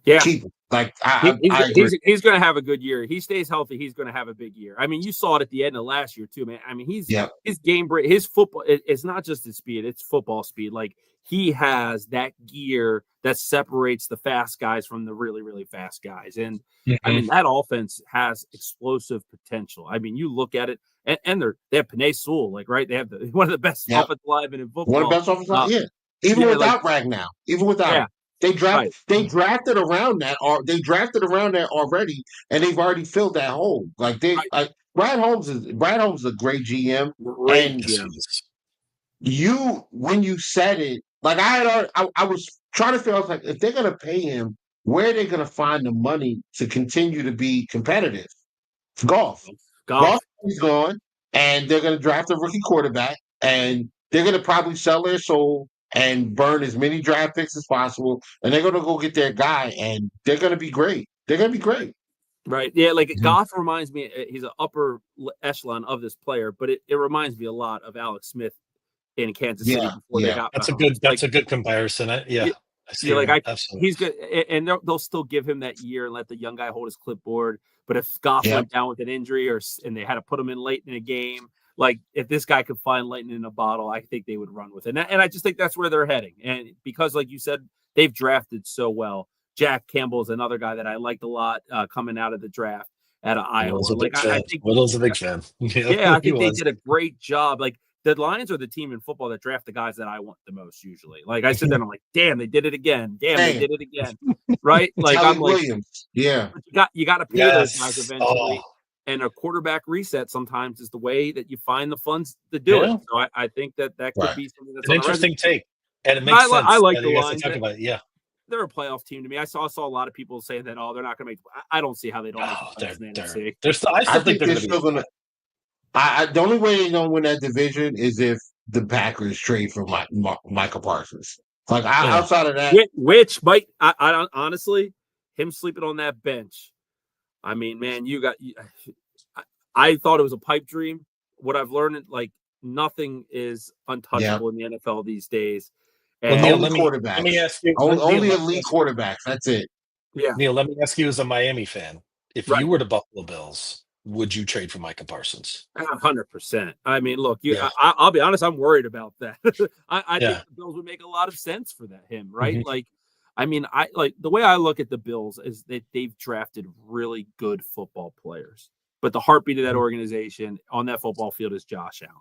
Keep him. Like I agree. He's going to have a good year. He stays healthy. He's going to have a big year. I mean, you saw it at the end of last year too, man. I mean, his game break, his football. It's not just his speed; it's football speed. Like he has that gear that separates the fast guys from the really, really fast guys. And I mean, that offense has explosive potential. I mean, you look at it, and they have Penei Sewell, like right. They have one of the best offensive linemen in football. One of the best offensive linemen, even without Ragnow, even without. Yeah. They drafted around that, or they drafted around that already, and they've already filled that hole. Like Brad Holmes is a great GM. Great GM. When you said it, like I was trying to figure out, like, if they're gonna pay him, where are they gonna find the money to continue to be competitive? Golf is gone, and they're gonna draft a rookie quarterback, and they're gonna probably sell their soul and burn as many draft picks as possible, and they're going to go get their guy, and they're going to be great. They're going to be great. Right. Yeah, like Goff reminds me, he's an upper echelon of this player, but it reminds me a lot of Alex Smith in Kansas City before they got That's a good comparison. He's good, and they'll still give him that year and let the young guy hold his clipboard. But if Goff went down with an injury and they had to put him in late in a game, like if this guy could find lightning in a bottle, I think they would run with it. And I just think that's where they're heading. And because, like you said, they've drafted so well. Jack Campbell is another guy that I liked a lot coming out of the draft out of Iowa. I think Whittle's a big fan. I think they did a great job. Like the Lions are the team in football that draft the guys that I want the most usually. Like I sit there and I'm like, damn, they did it again. Damn, they did it again. Right? Like I'm like, Williams. Yeah. You got to pay those guys eventually. And a quarterback reset sometimes is the way that you find the funds to do it. So I think that could be something that's an interesting take. And it makes sense. I like the Lions. Talk about it. They're a playoff team to me. I saw a lot of people say that, they're not going to make. I don't see how they don't make the playoffs in the NFC. I think they're still going to. The only way they're going to win that division is if the Packers trade for Michael Parsons. Like outside of that, which might I honestly, him sleeping on that bench. I mean, man, I thought it was a pipe dream. What I've learned, like nothing is untouchable in the NFL these days. And only quarterbacks. Let me ask you, only elite quarterbacks. That's it. Yeah, Neil. Let me ask you, as a Miami fan, if you were the Buffalo Bills, would you trade for Micah Parsons? 100%. I mean, look, I'll be honest. I'm worried about that. I think the Bills would make a lot of sense for him, right? Mm-hmm. Like, I mean, the way I look at the Bills is that they've drafted really good football players, but the heartbeat of that organization on that football field is Josh Allen.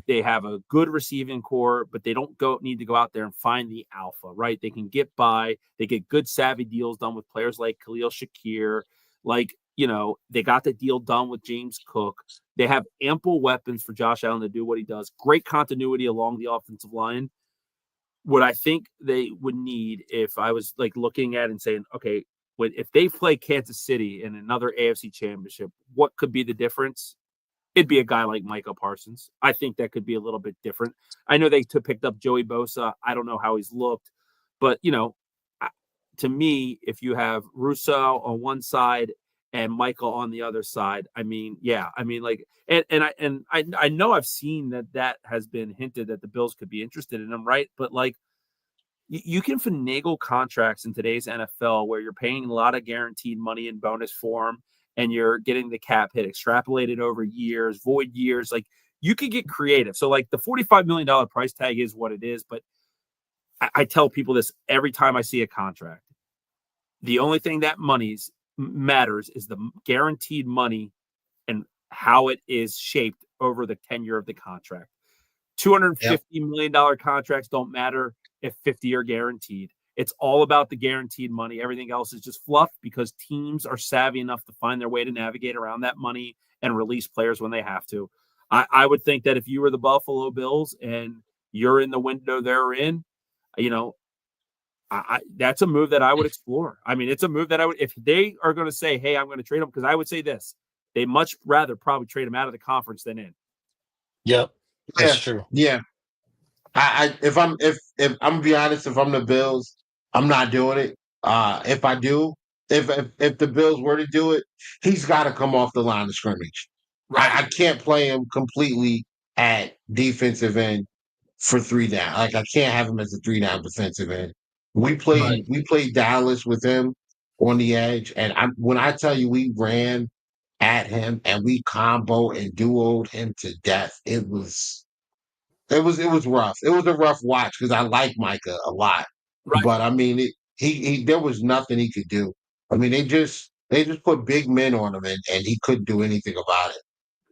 They have a good receiving core, but they don't need to go out there and find the alpha, right? They can get by. They get good savvy deals done with players like Khalil Shakir. Like, they got the deal done with James Cook. They have ample weapons for Josh Allen to do what he does. Great continuity along the offensive line. What I think they would need, if I was like looking at it and saying, okay, if they play Kansas City in another AFC championship, what could be the difference? it'd be a guy like Micah Parsons. I think that could be a little bit different. I know they picked up Joey Bosa. I don't know how he's looked, but to me, if you have Russo on one side and Michael on the other side, I mean, like, I know I've seen that has been hinted that the Bills could be interested in him, right? But like, you can finagle contracts in today's NFL where you're paying a lot of guaranteed money in bonus form and you're getting the cap hit extrapolated over years, void years. Like, you could get creative. So like the $45 million price tag is what it is. But I tell people this every time I see a contract. The only thing that matters is the guaranteed money and how it is shaped over the tenure of the contract. $250 million contracts don't matter if 50 are guaranteed. It's all about the guaranteed money. Everything else is just fluff because teams are savvy enough to find their way to navigate around that money and release players when they have to. I would think that if you were the Buffalo Bills and you're in the window they're in, that's a move that I would explore. I mean, it's a move that I would, if they are going to say, hey, I'm going to trade him, because I would say this, they much rather probably trade him out of the conference than in. Yep. That's true. Yeah. If I'm gonna be honest, if I'm the Bills, I'm not doing it. If I do, if the Bills were to do it, he's got to come off the line of scrimmage. Right. I can't play him completely at defensive end for 3 down. Like, I can't have him as a 3 down defensive end. We played Dallas with him on the edge, and when I tell you we ran at him and we combo and duoed him to death, it was rough. It was a rough watch because I like Micah a lot, Right. but I mean, he there was nothing he could do. I mean, they just put big men on him, and he couldn't do anything about it.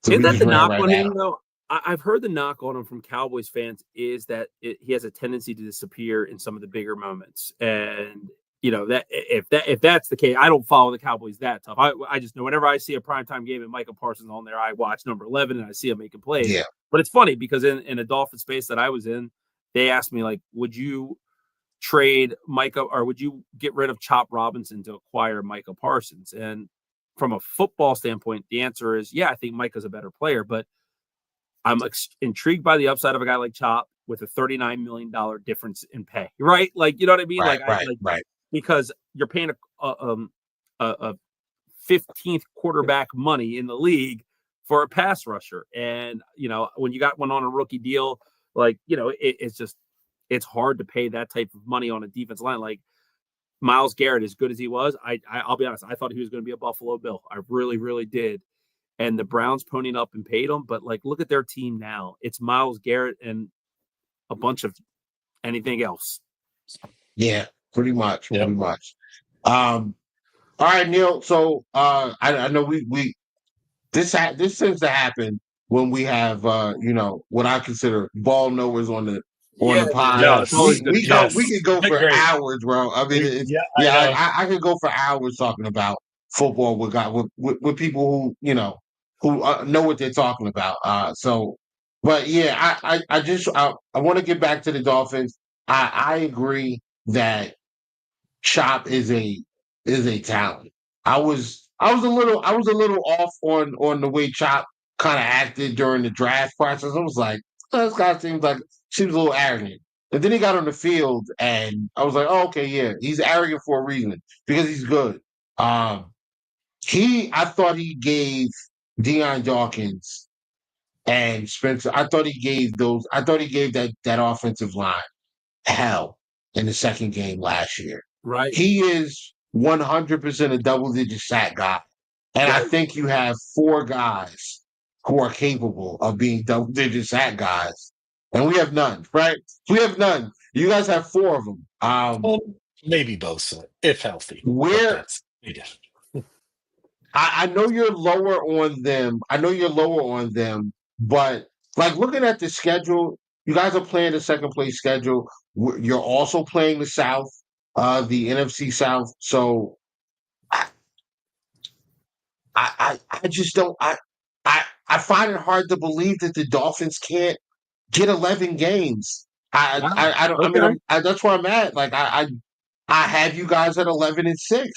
So Isn't we that just the ran knock right on at him, him. though? I've heard the knock on him from Cowboys fans is that he has a tendency to disappear in some of the bigger moments. And, that if that's the case, I don't follow the Cowboys that tough. I just know whenever I see a primetime game and Micah Parsons on there, I watch number 11 and I see him making plays. Yeah. But it's funny because in a Dolphin space that I was in, they asked me, like, would you trade Micah or would you get rid of Chop Robinson to acquire Micah Parsons? And from a football standpoint, the answer is, yeah, I think Micah's a better player, but I'm intrigued by the upside of a guy like Chop with a $39 million difference in pay, right? Like, you know what I mean? Right. Because you're paying a 15th quarterback money in the league for a pass rusher. And, when you got one on a rookie deal, like, it's hard to pay that type of money on a defense line. Like Myles Garrett, as good as he was, I'll be honest, I thought he was going to be a Buffalo Bill. I really, really did. And the Browns ponied up and paid him. But like, look at their team now. It's Myles Garrett and a bunch of anything else. Yeah, pretty much. Yep. Pretty much. All right, Neil. So I know this tends to happen when we have what I consider ball knowers on the pod. Yes. We could go for Great. hours, bro. I mean, I could go for hours talking about football with people who know what they're talking about. But yeah, I want to get back to the Dolphins. I agree that Chop is a talent. I was a little off on the way Chop kind of acted during the draft process. I was like, this guy seems a little arrogant. And then he got on the field, and I was like, oh, okay, yeah, he's arrogant for a reason because he's good. I thought he gave Deion Dawkins and Spencer. I thought he gave that offensive line hell in the second game last year. Right. He is 100% a double-digit sack guy. And I think you have 4 guys who are capable of being double-digit sack guys. And we have none, right? We have none. You guys have 4 of them. Maybe Bosa, if healthy. I know you're lower on them. But like looking at the schedule, you guys are playing the second place schedule. You're also playing the South, the NFC South. So I just don't. I find it hard to believe that the Dolphins can't get 11 games. I don't. Okay. I mean, that's where I'm at. Like I have you guys at 11-6.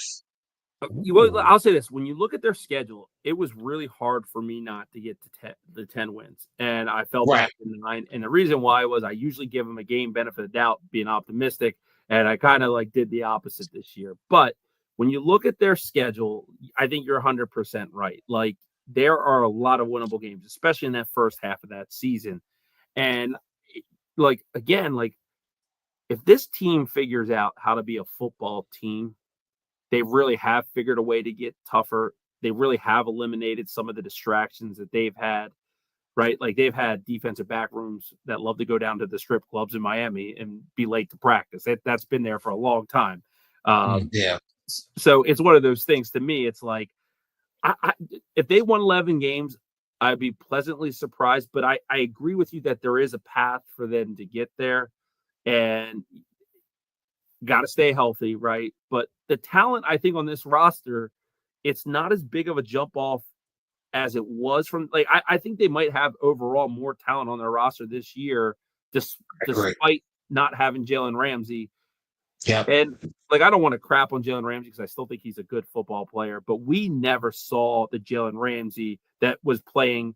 I'll say this: when you look at their schedule, it was really hard for me not to get to the 10 wins, and I fell back in the 9. And the reason why was I usually give them a game benefit of doubt, being optimistic, and I kind of like did the opposite this year. But when you look at their schedule, I think you're 100% right. Like there are a lot of winnable games, especially in that first half of that season. And like again, like if this team figures out how to be a football team, they really have figured a way to get tougher. They really have eliminated some of the distractions that they've had, right? Like they've had defensive back rooms that love to go down to the strip clubs in Miami and be late to practice. That's been there for a long time. Yeah. So it's one of those things to me. It's like, if they won 11 games, I'd be pleasantly surprised. But I agree with you that there is a path for them to get there. And got to stay healthy, right? But the talent, I think, on this roster, it's not as big of a jump off as it was from. Like, I think they might have overall more talent on their roster this year, despite not having Jalen Ramsey. Yeah. And like, I don't want to crap on Jalen Ramsey because I still think he's a good football player, but we never saw the Jalen Ramsey that was playing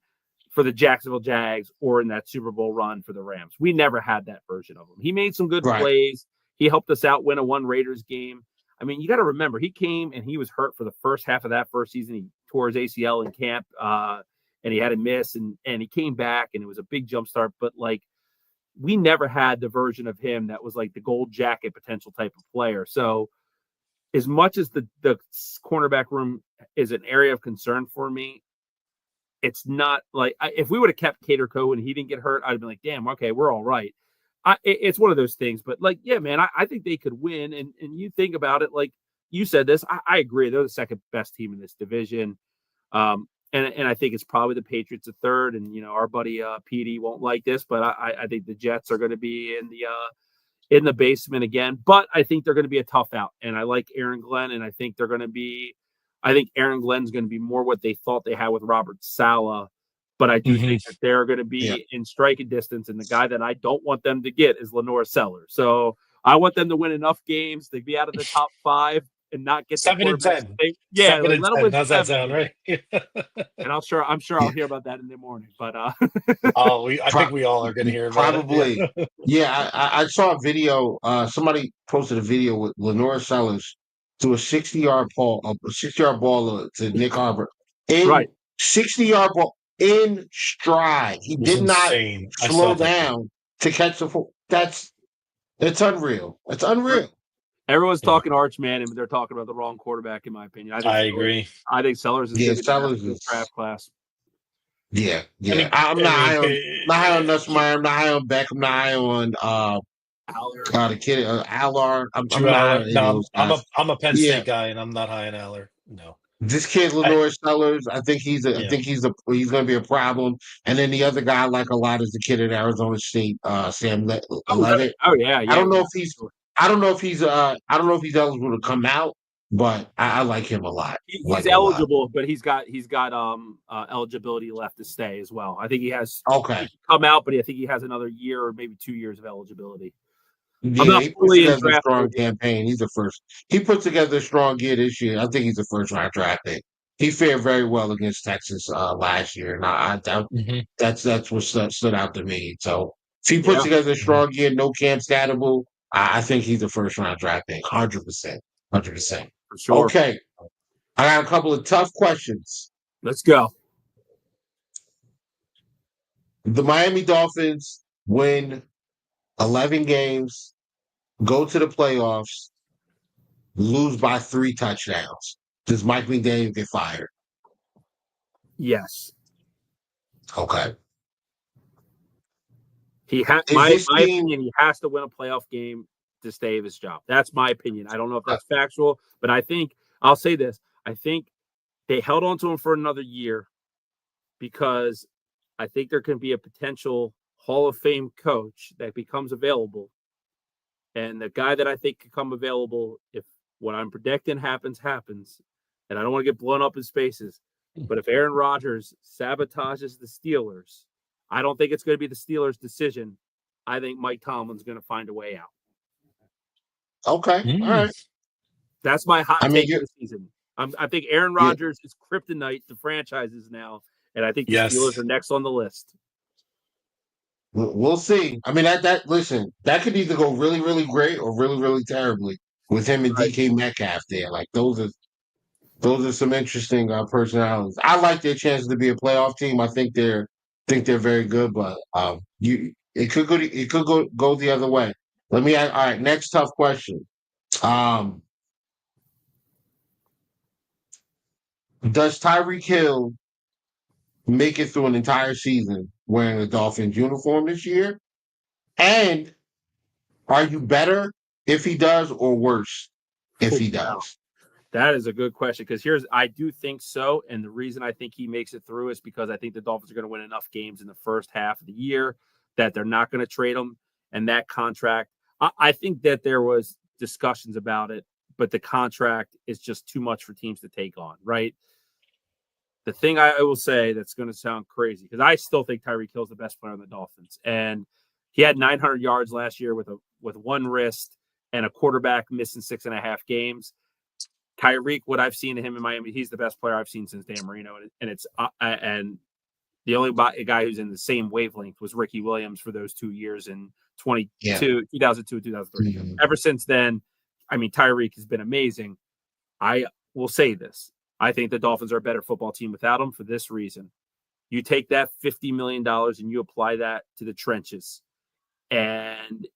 for the Jacksonville Jags or in that Super Bowl run for the Rams. We never had that version of him. He made some good plays. He helped us out win a one Raiders game. I mean, you got to remember, he came and he was hurt for the first half of that first season. He tore his ACL in camp and he had a miss and he came back and it was a big jump start. But like, we never had the version of him that was like the gold jacket potential type of player. So as much as the cornerback room is an area of concern for me, it's not like if we would have kept Cater Coe and he didn't get hurt, I'd have been like, damn, okay, we're all right. It's one of those things, but like, yeah, man, I think they could win. And you think about it, like you said this, I agree. They're the second best team in this division. And I think it's probably the Patriots at third. And, you know, our buddy PD won't like this, but I think the Jets are going to be in the basement again. But I think they're going to be a tough out. And I like Aaron Glenn, and I think Aaron Glenn's going to be more what they thought they had with Robert Saleh. But I do think that they're going to be in striking distance. And the guy that I don't want them to get is Lenore Sellers. So I want them to win enough games to be out of the top 5 and not get 7 and 10. Yeah, 7 and 10. How's that sound, right? And I'm sure I'll hear about that in the morning. But I think we all are going to hear about probably. It. Yeah, I saw a video. Somebody posted a video with Lenore Sellers threw a 60-yard ball, to Nick Harbor. 60-yard ball in stride. He did insane. Not slow down to catch the football. It's unreal. It's unreal. Everyone's talking Archman, and they're talking about the wrong quarterback, in my opinion. I agree. I think Sellers is Sellers in the draft class. Yeah. I'm not high on Nussmeier. I'm not high on Beck. I'm not high on the kid Aller. I'm a Penn State guy, and I'm not high on Aller. No. This kid Lenore Sellers, I think he's going to be a problem. And then the other guy I like a lot is the kid at Arizona State, Sam Levitt. Oh yeah. I don't know if he's eligible to come out, but I like him a lot. He's eligible, but he's got eligibility left to stay as well. I think he has he can come out, but I think he has another year or maybe 2 years of eligibility. Yeah, he puts together a strong campaign. He put together a strong year this year. I think he's a first-round draft pick. He fared very well against Texas last year, and that's what stood out to me. So if he puts together a strong year, no camp statable, I think he's a first-round draft pick, 100%. 100%. For sure. Okay, I got a couple of tough questions. Let's go. The Miami Dolphins win 11 games. Go to the playoffs, lose by 3 touchdowns. Does Mike McDaniel get fired? Yes. Okay. My opinion, he has to win a playoff game to save his job. That's my opinion. I don't know if that's factual, but I'll say this. I think they held on to him for another year because I think there can be a potential Hall of Fame coach that becomes available. And the guy that I think could come available, if what I'm predicting happens, and I don't want to get blown up in spaces, but if Aaron Rodgers sabotages the Steelers, I don't think it's going to be the Steelers' decision. I think Mike Tomlin's going to find a way out. Okay. All right. That's my hot take of the season. I think Aaron Rodgers is kryptonite to franchises now, and I think the Steelers are next on the list. We'll see. I mean, listen, that could either go really, really great or really, really terribly with him and DK Metcalf there. Like those are some interesting personalities. I like their chances to be a playoff team. I think they're very good, but it could go the other way. All right, next tough question. Does Tyreek Hill make it through an entire season wearing a Dolphins uniform this year? And are you better if he does or worse if he does? That is a good question because I do think so. And the reason I think he makes it through is because I think the Dolphins are going to win enough games in the first half of the year that they're not going to trade him. And that contract, I think that there was discussions about it, but the contract is just too much for teams to take on, right? The thing I will say that's going to sound crazy because I still think Tyreek Hill is the best player on the Dolphins. And he had 900 yards last year with one wrist and a quarterback missing 6.5 games. Tyreek, what I've seen of him in Miami, he's the best player I've seen since Dan Marino, and it's and the only guy who's in the same wavelength was Ricky Williams for those 2 years in 2002, 2003. Mm-hmm. Ever since then, I mean, Tyreek has been amazing. I will say this: I think the Dolphins are a better football team without him for this reason. You take that $50 million and you apply that to the trenches, and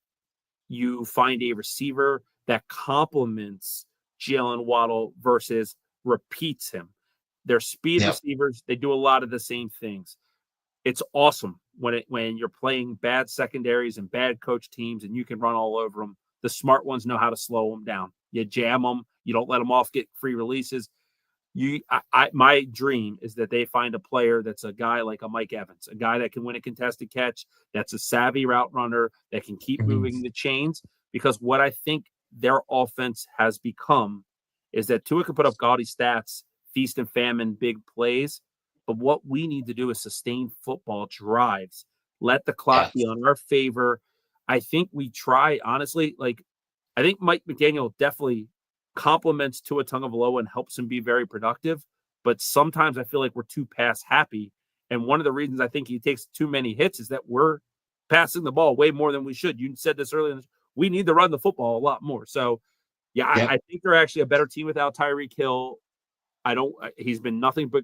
you find a receiver that complements Jalen Waddle versus repeats him. They're speed receivers. They do a lot of the same things. It's awesome when you're playing bad secondaries and bad coach teams and you can run all over them. The smart ones know how to slow them down. You jam them. You don't let them off, get free releases. My dream is that they find a player that's a guy like a Mike Evans, a guy that can win a contested catch, that's a savvy route runner, that can keep moving the chains. Because what I think their offense has become is that Tua can put up gaudy stats, feast and famine, big plays. But what we need to do is sustain football drives. Let the clock be on our favor. I think we try, honestly, I think Mike McDaniel definitely compliments Tua Tagovailoa and helps him be very productive. But sometimes I feel like we're too pass happy. And one of the reasons I think he takes too many hits is that we're passing the ball way more than we should. You said this earlier. We need to run the football a lot more. So, I think they're actually a better team without Tyreek Hill. He's been nothing but,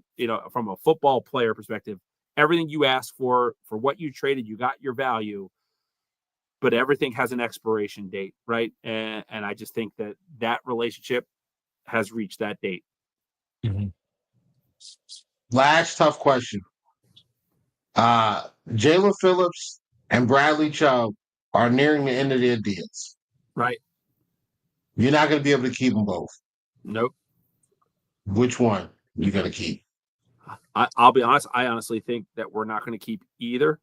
from a football player perspective, everything you asked for what you traded, you got your value, but everything has an expiration date, right? And I just think that relationship has reached that date. Mm-hmm. Last tough question. Jalen Phillips and Bradley Chubb are nearing the end of their deals. Right. You're not going to be able to keep them both. Nope. Which one you going to keep? I'll be honest. I honestly think that we're not going to keep either.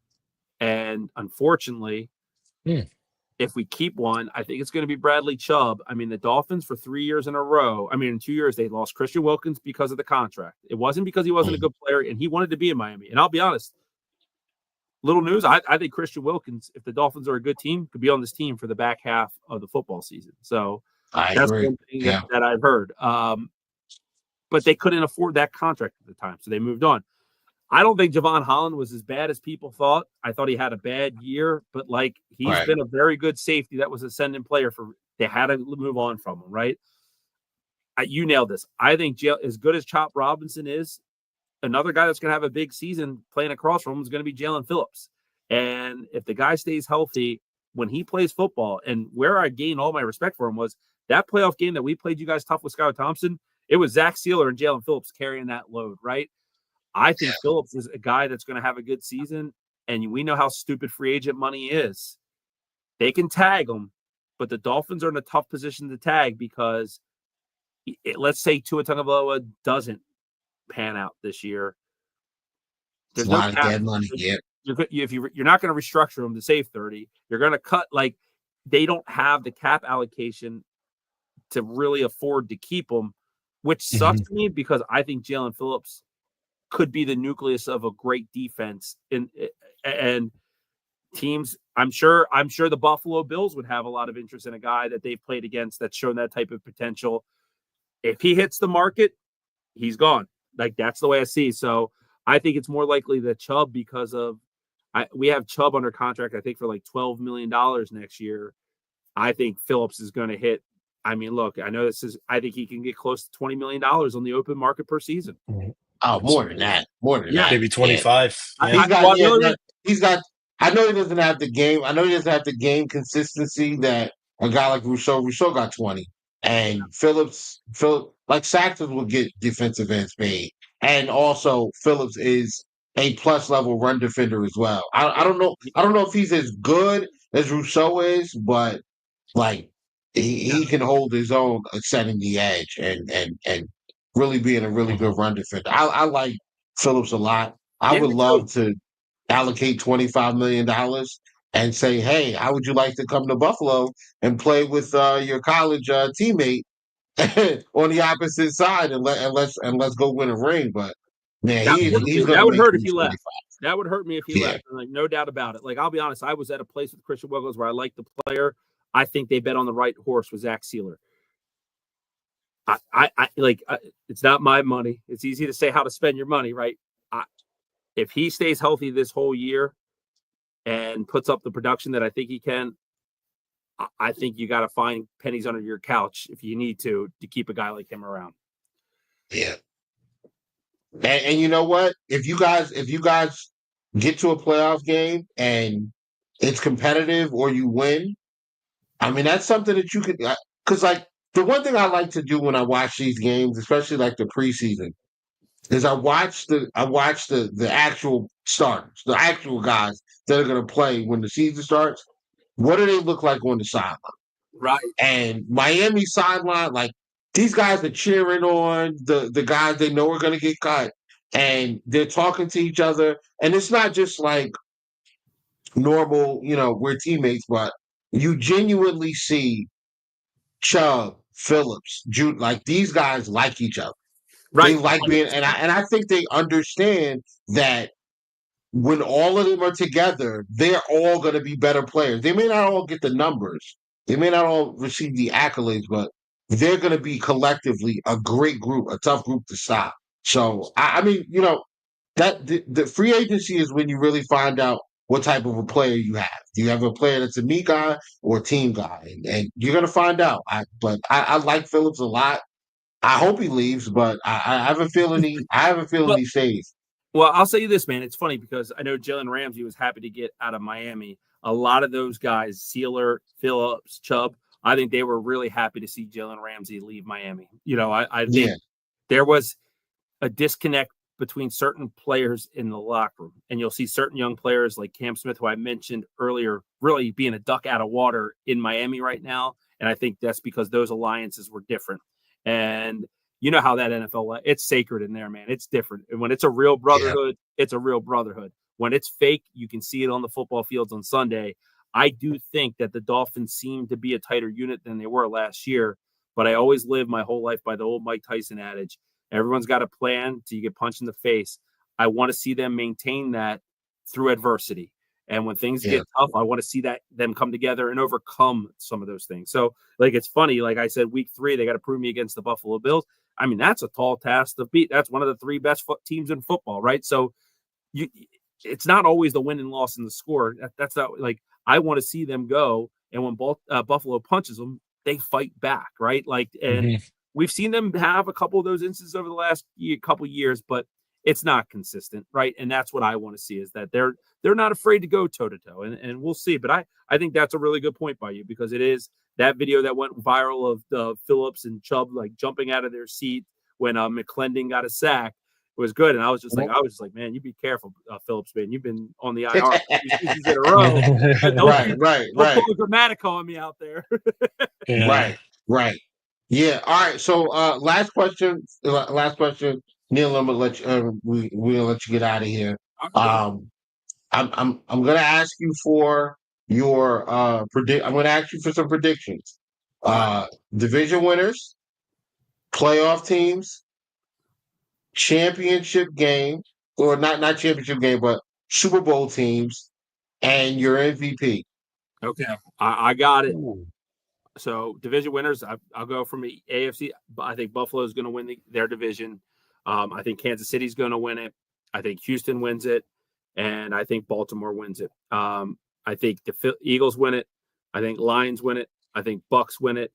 And unfortunately, if we keep one, I think it's going to be Bradley Chubb. I mean, the Dolphins for 3 years in a row. I mean, in 2 years, they lost Christian Wilkins because of the contract. It wasn't because he wasn't a good player and he wanted to be in Miami. And I'll be honest, little news, I think Christian Wilkins, if the Dolphins are a good team, could be on this team for the back half of the football season. So that's one thing that I've heard. But they couldn't afford that contract at the time, so they moved on. I don't think Javon Holland was as bad as people thought. I thought he had a bad year, but he's been a very good safety. That was a send-in player they had to move on from him, right? You nailed this. I think as good as Chop Robinson is, another guy that's going to have a big season playing across from him is going to be Jalen Phillips. And if the guy stays healthy when he plays football, and where I gained all my respect for him was that playoff game that we played you guys tough with Skylar Thompson, it was Zach Sealer and Jalen Phillips carrying that load, right? I think Phillips is a guy that's going to have a good season, and we know how stupid free agent money is. They can tag him, but the Dolphins are in a tough position to tag because let's say Tua Tagovailoa doesn't pan out this year. There's a lot of dead money. Yeah, you're not going to restructure them to save 30. You're going to cut they don't have the cap allocation to really afford to keep them, which sucks to me because I think Jalen Phillips could be the nucleus of a great defense and teams. I'm sure the Buffalo Bills would have a lot of interest in a guy that they've played against that's shown that type of potential. If he hits the market, he's gone. Like, that's the way I see. So I think it's more likely that Chubb, because of we have Chubb under contract, I think, for like $12 million next year. I think Phillips is going to hit. I mean, look, I know I think he can get close to $20 million on the open market per season. Oh, more than that. Maybe 25. He's got. He's got. I know he doesn't have the game. I know he doesn't have the game consistency that a guy like Rousseau. Rousseau got 20, and Philip, like Saxons will get defensive ends paid, and also Phillips is a plus level run defender as well. I don't know. I don't know if he's as good as Rousseau is, but like he can hold his own, setting the edge and really being a really good run defender. I like Phillips a lot. I would love to allocate $25 million and say, hey, how would you like to come to Buffalo and play with your college teammate on the opposite side and let's go win a ring? But man, he's gonna that would make hurt if these he left. 25. That would hurt me if he left. Like, no doubt about it. Like, I'll be honest, I was at a place with Christian Wiggles where I liked the player. I think they bet on the right horse with Zach Sealer. It's not my money. It's easy to say how to spend your money, right? If he stays healthy this whole year and puts up the production that I think he can, I think you got to find pennies under your couch if you need to keep a guy like him around. Yeah. And you know what? If you guys get to a playoff game and it's competitive or you win, I mean, that's something that you could, because like the one thing I like to do when I watch these games, especially like the preseason, is I watch the actual starters, the actual guys that are going to play when the season starts. What do they look like on the sideline? Right. And Miami sideline, like these guys are cheering on the guys they know are going to get cut, and they're talking to each other. And it's not just like normal, we're teammates, but you genuinely see Chubb, Phillips, Jude, like these guys like each other. Right. They like being, and I think they understand that when all of them are together, they're all going to be better players. They may not all get the numbers, they may not all receive the accolades, but they're going to be collectively a great group, a tough group to stop. So I mean, that the free agency is when you really find out what type of a player you have. Do you have a player that's a me guy or a team guy? And you're going to find out. I like Phillips a lot. I hope he leaves, but I have a feeling he stays. Well, I'll say you this, man. It's funny because I know Jalen Ramsey was happy to get out of Miami. A lot of those guys, Sealer, Phillips, Chubb, I think they were really happy to see Jalen Ramsey leave Miami. I think there was a disconnect between certain players in the locker room. And you'll see certain young players like Cam Smith, who I mentioned earlier, really being a duck out of water in Miami right now. And I think that's because those alliances were different. And you know how that NFL, it's sacred in there, man. It's different. And when it's a real brotherhood, it's a real brotherhood. When it's fake, you can see it on the football fields on Sunday. I do think that the Dolphins seem to be a tighter unit than they were last year, but I always lived my whole life by the old Mike Tyson adage. Everyone's got a plan till you get punched in the face. I want to see them maintain that through adversity. And when things get tough, I want to see them come together and overcome some of those things. So, like, it's funny. Like I said, week 3, they got to prove me against the Buffalo Bills. I mean, that's a tall task to beat. That's one of the 3 best teams in football, right? So, it's not always the win and loss in the score. That's not like I want to see them go. And when Buffalo punches them, they fight back, right? Like, and we've seen them have a couple of those instances over the last couple of years, but it's not consistent, right? And that's what I want to see is that they're not afraid to go toe to toe, and we'll see. But I think that's a really good point by you because it is that video that went viral of Phillips and Chubb like jumping out of their seat when McClendon got a sack. It was good, and I was just like, man, you be careful, Phillips, man. You've been on the IR 2 seasons in a row. Right. Don't pull a Grammatica on me out there. Right. Yeah. All right. So, last question. Neil, I'm gonna let you. We're gonna let you get out of here. I'm gonna ask you for your predict. I'm gonna ask you for some predictions. Division winners, playoff teams, championship game, or not championship game, but Super Bowl teams, and your MVP. Okay, I got it. So division winners, I'll go from the AFC. I think Buffalo is going to win their division. I think Kansas City's going to win it. I think Houston wins it, and I think Baltimore wins it. I think the Eagles win it. I think Lions win it. I think Bucks win it.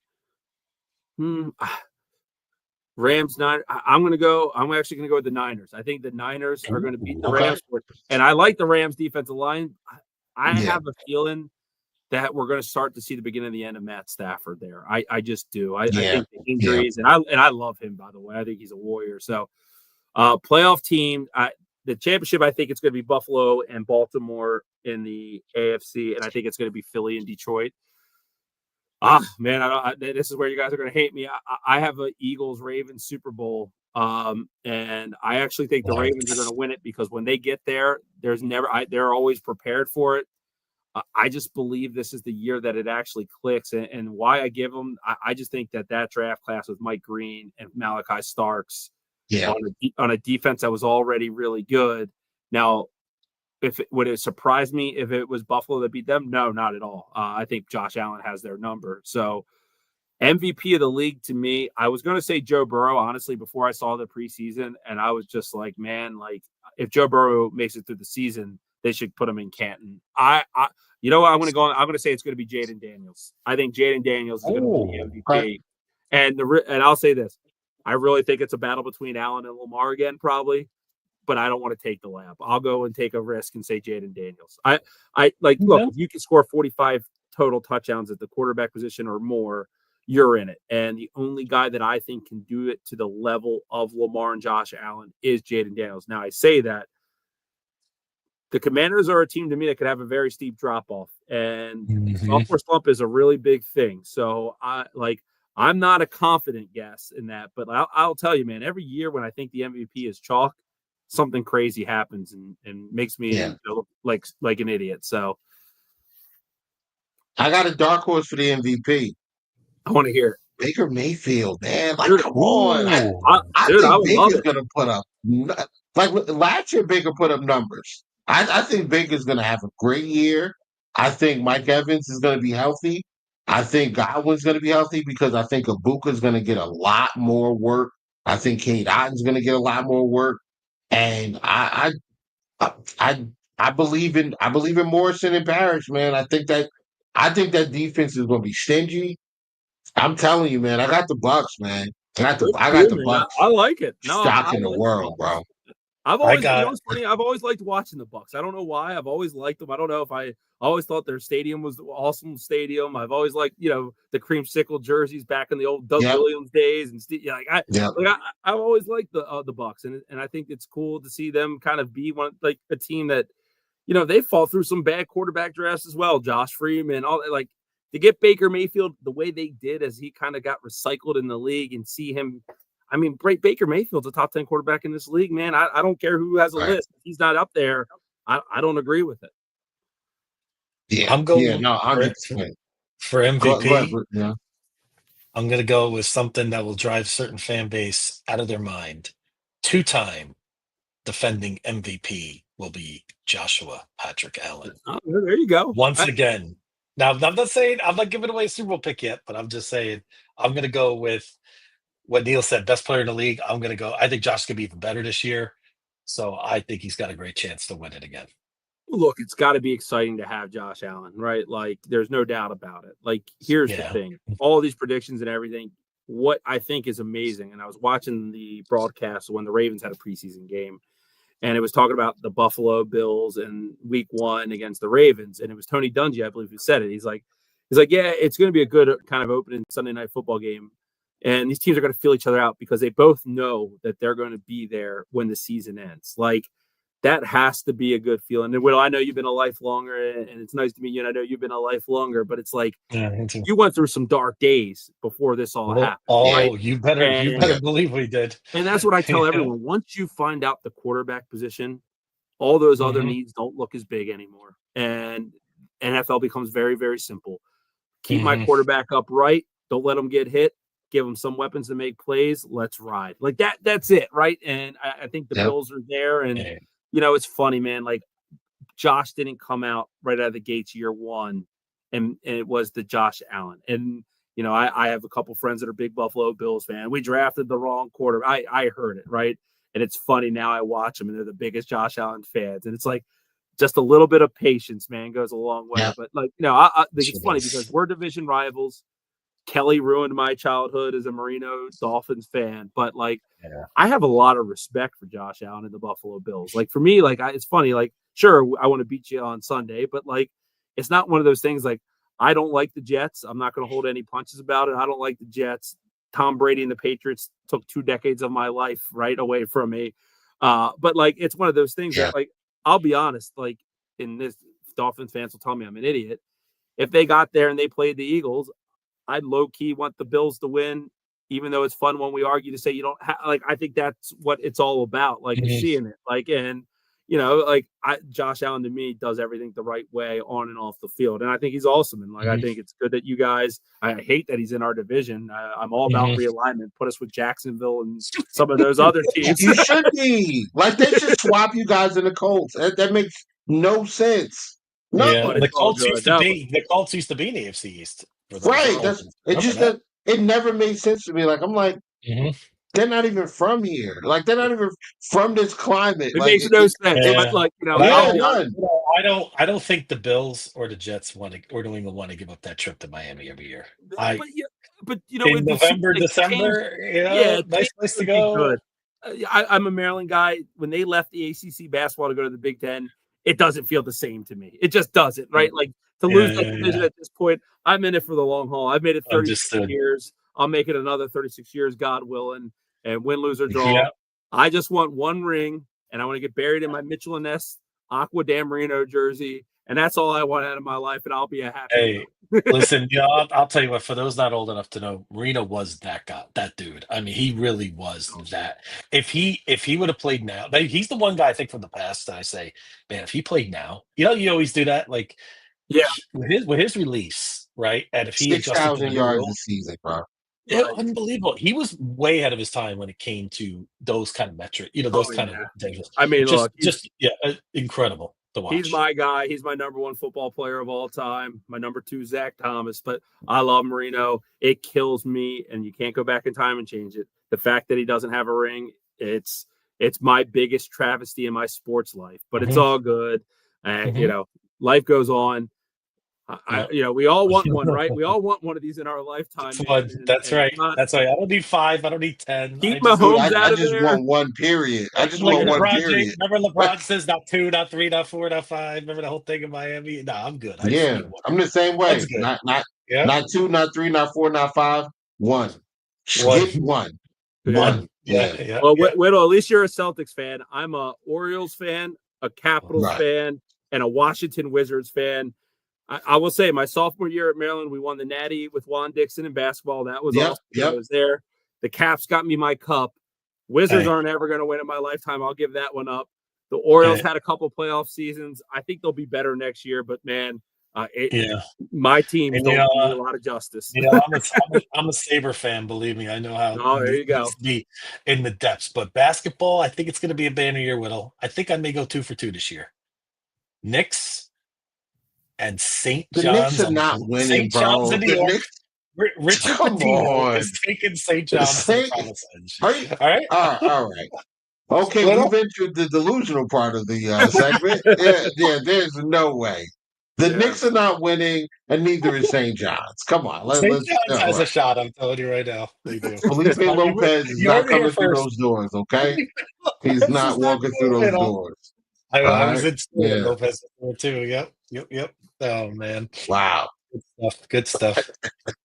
Rams, I'm actually going to go with the Niners. I think the Niners are going to beat the Rams. And I like the Rams defensive line. I have a feeling that we're going to start to see the beginning of the end of Matt Stafford there. I just do. I think the injuries, and I love him, by the way. I think he's a warrior. So playoff team, the championship, I think it's going to be Buffalo and Baltimore in the AFC, and I think it's going to be Philly and Detroit. Man, this is where you guys are going to hate me. I have an Eagles-Ravens Super Bowl, and I actually think the Ravens are going to win it because when they get there, they're always prepared for it. I just believe this is the year that it actually clicks, and why I give them. I just think that draft class with Mike Green and Malachi Starks on a defense that was already really good. Now, would it surprise me if it was Buffalo that beat them? No, not at all. I think Josh Allen has their number. So MVP of the league to me, I was going to say Joe Burrow, honestly, before I saw the preseason. And I was just like, man, like if Joe Burrow makes it through the season, they should put him in Canton. You know what? I'm going to say it's going to be Jaden Daniels. I think Jaden Daniels is going to be the MVP. And I'll say this. I really think it's a battle between Allen and Lamar again, probably. But I don't want to take the lap. I'll go and take a risk and say Jaden Daniels. Look, if you can score 45 total touchdowns at the quarterback position or more, you're in it. And the only guy that I think can do it to the level of Lamar and Josh Allen is Jaden Daniels. Now, I say that the Commanders are a team to me that could have a very steep drop-off. And sophomore slump is a really big thing. So, I'm not a confident guess in that. But I'll tell you, man, every year when I think the MVP is chalk, something crazy happens and makes me look like an idiot. So I got a dark horse for the MVP. I want to hear it. Baker Mayfield, man. Dude, Come on. I would think love Baker's it. going to put up, last year, Baker put up numbers. I think Baker's going to have a great year. I think Mike Evans is going to be healthy. I think Godwin's going to be healthy because I think Ibuka's going to get a lot more work. I think Kate Otten's going to get a lot more work. And I believe in Morrison and Parrish, man. I think that defense is going to be stingy. I'm telling you, man. I got the Bucks, man. I got the Bucks. I like it. No, Shocking the world, bro. I've always, it's funny. I've always liked watching the Bucks. I don't know why. I've always liked them. I don't know if I always thought their stadium was an awesome stadium. I've always liked, the creamsicle jerseys back in the old Doug Williams days, and I've always liked the Bucks, and I think it's cool to see them kind of be a team that, they fall through some bad quarterback drafts as well. Josh Freeman, all that, to get Baker Mayfield the way they did as he kind of got recycled in the league and see him. I mean, Baker Mayfield's a top 10 quarterback in this league, man. I don't care who has a list. If he's not up there, I don't agree with it. Yeah, I'm going 100%. For MVP. Go ahead, I'm going to go with something that will drive certain fan base out of their mind. 2-time defending MVP will be Joshua Patrick Allen. Oh, there you go. Once again. Now, I'm not saying I'm not giving away a Super Bowl pick yet, but I'm just saying I'm going to go with what Neil said, best player in the league. I'm going to go. I think Josh could be even better this year. So I think he's got a great chance to win it again. Look, it's got to be exciting to have Josh Allen, right? There's no doubt about it. Here's the thing. All these predictions and everything, what I think is amazing, and I was watching the broadcast when the Ravens had a preseason game, and it was talking about the Buffalo Bills and week 1 against the Ravens, and it was Tony Dungy, I believe, who said it. He's like, yeah, it's going to be a good kind of opening Sunday night football game. And these teams are going to feel each other out because they both know that they're going to be there when the season ends. That has to be a good feeling. And Whittle, I know you've been a life longer, and it's nice to meet you. And I know you've been a life longer, but it's you went through some dark days before this all happened. Oh, right? you better believe we did. And that's what I tell everyone. Once you find out the quarterback position, all those other needs don't look as big anymore. And NFL becomes very, very simple. Keep my quarterback upright. Don't let him get hit. Give them some weapons to make plays. Let's ride. That's it, right? And I think the Bills are there. And, it's funny, man. Josh didn't come out right out of the gates year 1, and it was the Josh Allen. And, I have a couple friends that are big Buffalo Bills fan. We drafted the wrong quarter. I heard it, right? And it's funny now I watch them and they're the biggest Josh Allen fans. And it's like just a little bit of patience, man, goes a long way. Yeah. But like, think it's funny because we're division rivals. Kelly ruined my childhood as a Marino Dolphins fan, but like I have a lot of respect for Josh Allen and the Buffalo Bills. Like for me, like it's funny, like sure I want to beat you on Sunday, but like it's not one of those things like I don't like the Jets. I'm not going to hold any punches about it. I don't like the Jets. Tom Brady and the Patriots took 2 decades of my life right away from me. But like it's one of those things that like I'll be honest, like in this Dolphins fans will tell me I'm an idiot. If they got there and they played the Eagles, I'd low key want the Bills to win, even though it's fun when we argue to say you don't have like, I think that's what it's all about. Like seeing it like, and like Josh Allen to me does everything the right way on and off the field. And I think he's awesome. And like, I think it's good that you guys, I hate that he's in our division. I'm all about realignment. Put us with Jacksonville and some of those other teams. You should be like, they should swap you guys in the Colts. That makes no sense. No, yeah, the Colts used to be in the AFC East. Right. It never made sense to me. Like, I'm like, they're not even from here. Like, they're not even from this climate. It like, makes no sense. Yeah. But like, I don't think the Bills or the Jets or New England want to give up that trip to Miami every year. But in November, December, nice place to go. Good. I'm a Maryland guy. When they left the ACC basketball to go to the Big Ten, it doesn't feel the same to me. It just doesn't, right? Like to lose that division at this point, I'm in it for the long haul. I've made it 36 years. I'll make it another 36 years, God willing, and win, lose, or draw. Yeah. I just want one ring, and I want to get buried in my Mitchell & Ness Aqua Dan Marino jersey, and that's all I want out of my life, and I'll be a happy listen, I'll tell you what, for those not old enough to know, Marino was that guy, that dude. I mean, he really was that. If he would have played now, he's the one guy I think from the past that I say, man, if he played now, you always do that, like, with his release, right? And if he 6,000 yards a season, bro. Yeah, unbelievable. He was way ahead of his time when it came to those kind of metrics, those kind of things. I mean, incredible to watch. He's my guy. He's my number 1 football player of all time. My number 2, Zach Thomas. But I love Marino. It kills me, and you can't go back in time and change it. The fact that he doesn't have a ring, it's my biggest travesty in my sports life. But it's all good. And life goes on. We all want one, right? We all want one of these in our lifetime. That's right. That's right. I don't need 5. I don't need 10. Keep Mahomes out of there. I just want one period. I just want one period. Remember LeBron says not 2, not 3, not 4, not 5. Remember the whole thing in Miami? No, I'm good. I'm the same way. Not 2, not 3, not 4, not 5. One. Get one. One. Yeah. Well, Whittle, at least you're a Celtics fan. I'm a Orioles fan, a Capitals fan, and a Washington Wizards fan. I will say my sophomore year at Maryland, we won the Natty with Juan Dixon in basketball. That was awesome. I was there. The Caps got me my cup. Wizards aren't ever going to win in my lifetime. I'll give that one up. The Orioles had a couple playoff seasons. I think they'll be better next year, but man, my team don't do a lot of justice. I'm a Sabre fan. Believe me, I know how. Oh, there you go. Be in the depths, but basketball, I think it's going to be a banner year, Whittle. I think I may go 2 for 2 this year. Knicks and St. John's. The Knicks are not winning, St. John's in New York. Richard Pitino is taking St. John's to the promised land. All right. All right. Okay, we've entered the delusional part of the segment. There's no way. The Knicks are not winning, and neither is St. John's. Come on. St. John's has a shot, I'm telling you right now. They do. Felipe Lopez is not coming through those doors, okay? He's not walking through those doors. I was in Lopez too. Yep. Oh man! Wow. Good stuff.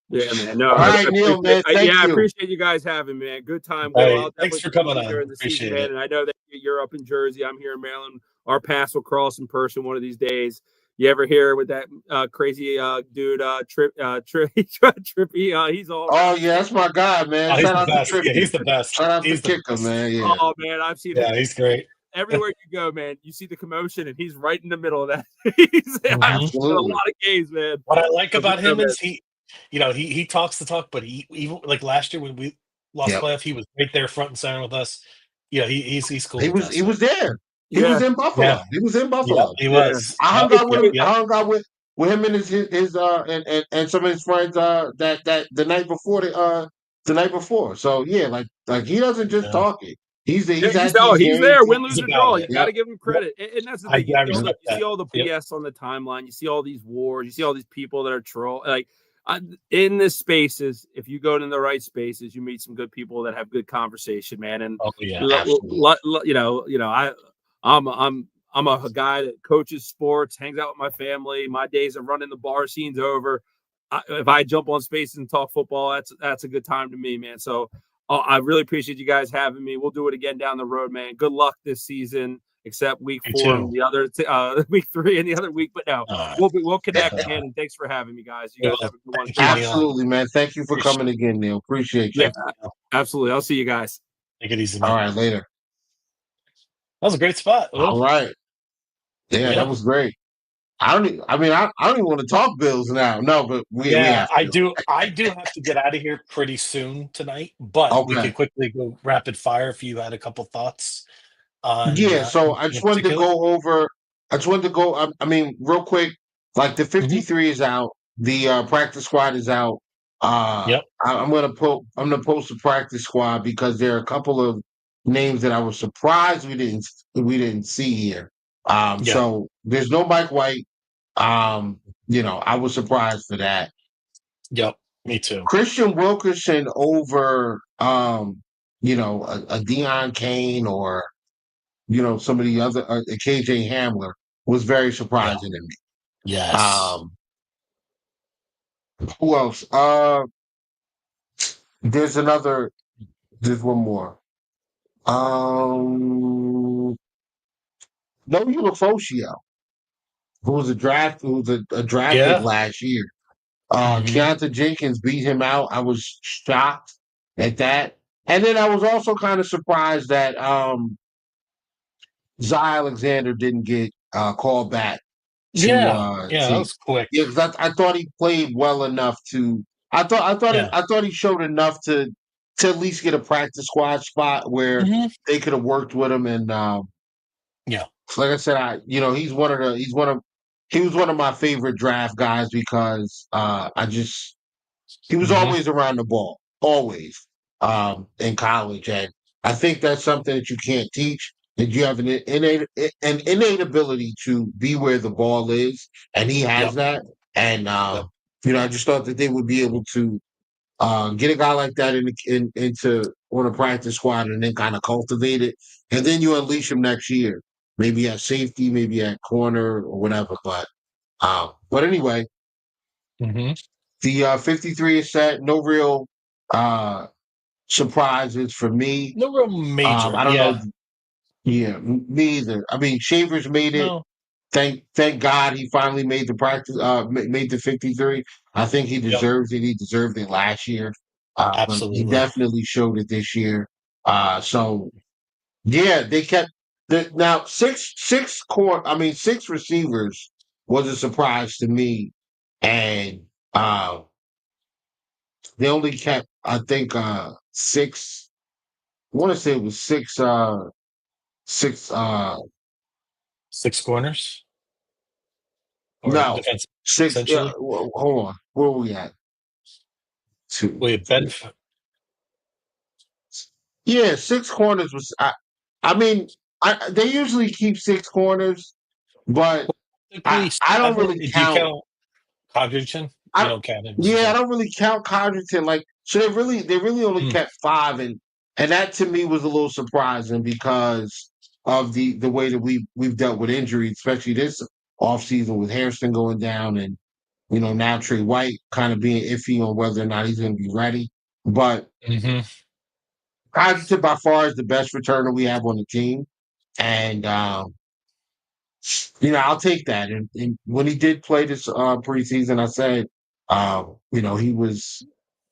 Yeah, man. No, all right, Neil, man. Thank you. I appreciate you guys having me, man. Good time. Thanks for coming on. During the season, man. And I know that you're up in Jersey. I'm here in Maryland. Our paths will cross in person one of these days. You ever hear with that crazy dude, Trippy? He's all. Oh yeah, that's my guy, man. Shout out to Trippy. He's the best. Shout out to Kicker, man. Yeah. Oh man, I've seen. Yeah, he's great. Everywhere you go, man, you see the commotion, and he's right in the middle of that. He's a lot of games, man. What I like about him is he talks the talk, but he even like last year when we lost playoff, he was right there front and center with us. Yeah, he's cool. He was there. He was in Buffalo. Yeah. He was in Buffalo. He was. I hung out with him and his and some of his friends that the night before. So yeah, like he doesn't just talk it. He's Yeah, at these he's games. there, win, He's lose, or about draw. it. You got to give him credit. And that's the I thing. You respect that. see all the Yep. BS on the timeline. You see all these wars. You see all these people that are troll. Like in the spaces, if you go in the right spaces, you meet some good people that have good conversation, man. And Oh yeah, I'm a guy that coaches sports, hangs out with my family. My days of running the bar scene's over. If I jump on spaces and talk football, that's a good time to me, man. So I really appreciate you guys having me. We'll do it again down the road, man. Good luck this season, except week 4 and the other week 3 and the other week. But no, we'll connect again. And thanks for having me, guys. You guys have a good one. Absolutely, man. Thank you for coming again, Neil. Appreciate you. Yeah, absolutely. I'll see you guys. Take it easy, man. All right, later. That was a great spot. All right. Yeah, that was great. I don't even want to talk Bills now. No, but we have to. I do have to get out of here pretty soon tonight, but we could quickly go rapid fire if you had a couple thoughts on so I just wanted to go over real quick, like the 53 is out, the practice squad is out. I'm gonna post the practice squad because there are a couple of names that I was surprised we didn't see here. So there's no Mike White. I was surprised for that. Yep, me too. Christian Wilkerson over a Deion Kane or some of the other KJ Hamler was very surprising to me. Yes. Who else? There's one more. No Unifocio, who was a draft pick last year. Keontae Jenkins beat him out. I was shocked at that. And then I was also kind of surprised that Zy Alexander didn't get called back. That was quick. Yeah, because I thought he played well enough to. I thought he showed enough to at least get a practice squad spot where they could have worked with him. And like I said, he was one of my favorite draft guys because he was always around the ball, always in college, and I think that's something that you can't teach. That you have an innate ability to be where the ball is, and he has that. And I just thought that they would be able to get a guy like that into on a practice squad and then kind of cultivate it, and then you unleash him next year, maybe at safety, maybe at corner or whatever. But anyway, the 53 is set. No real surprises for me. No real major. I don't know. Yeah, me either. I mean, Shavers made it. No. Thank God he finally made the practice. Made the 53. I think he deserves it. He deserved it last year. Absolutely, he definitely showed it this year. They kept now six receivers was a surprise to me, and they only kept I think six. I want to say it was six corners. Or no, six. Hold on, where are we at? 2. Wait, Ben. Yeah, 6 corners was. They usually keep 6 corners, but I don't really count. Do you count Codrington? You don't count him. I don't really count Codrington. Like, so they really only kept 5, and that to me was a little surprising because of the way that we've dealt with injuries, especially this offseason with Hairston going down and now Trey White kind of being iffy on whether or not he's going to be ready. But Codrington by far is the best returner we have on the team, and I'll take that. And when he did play this preseason, I said,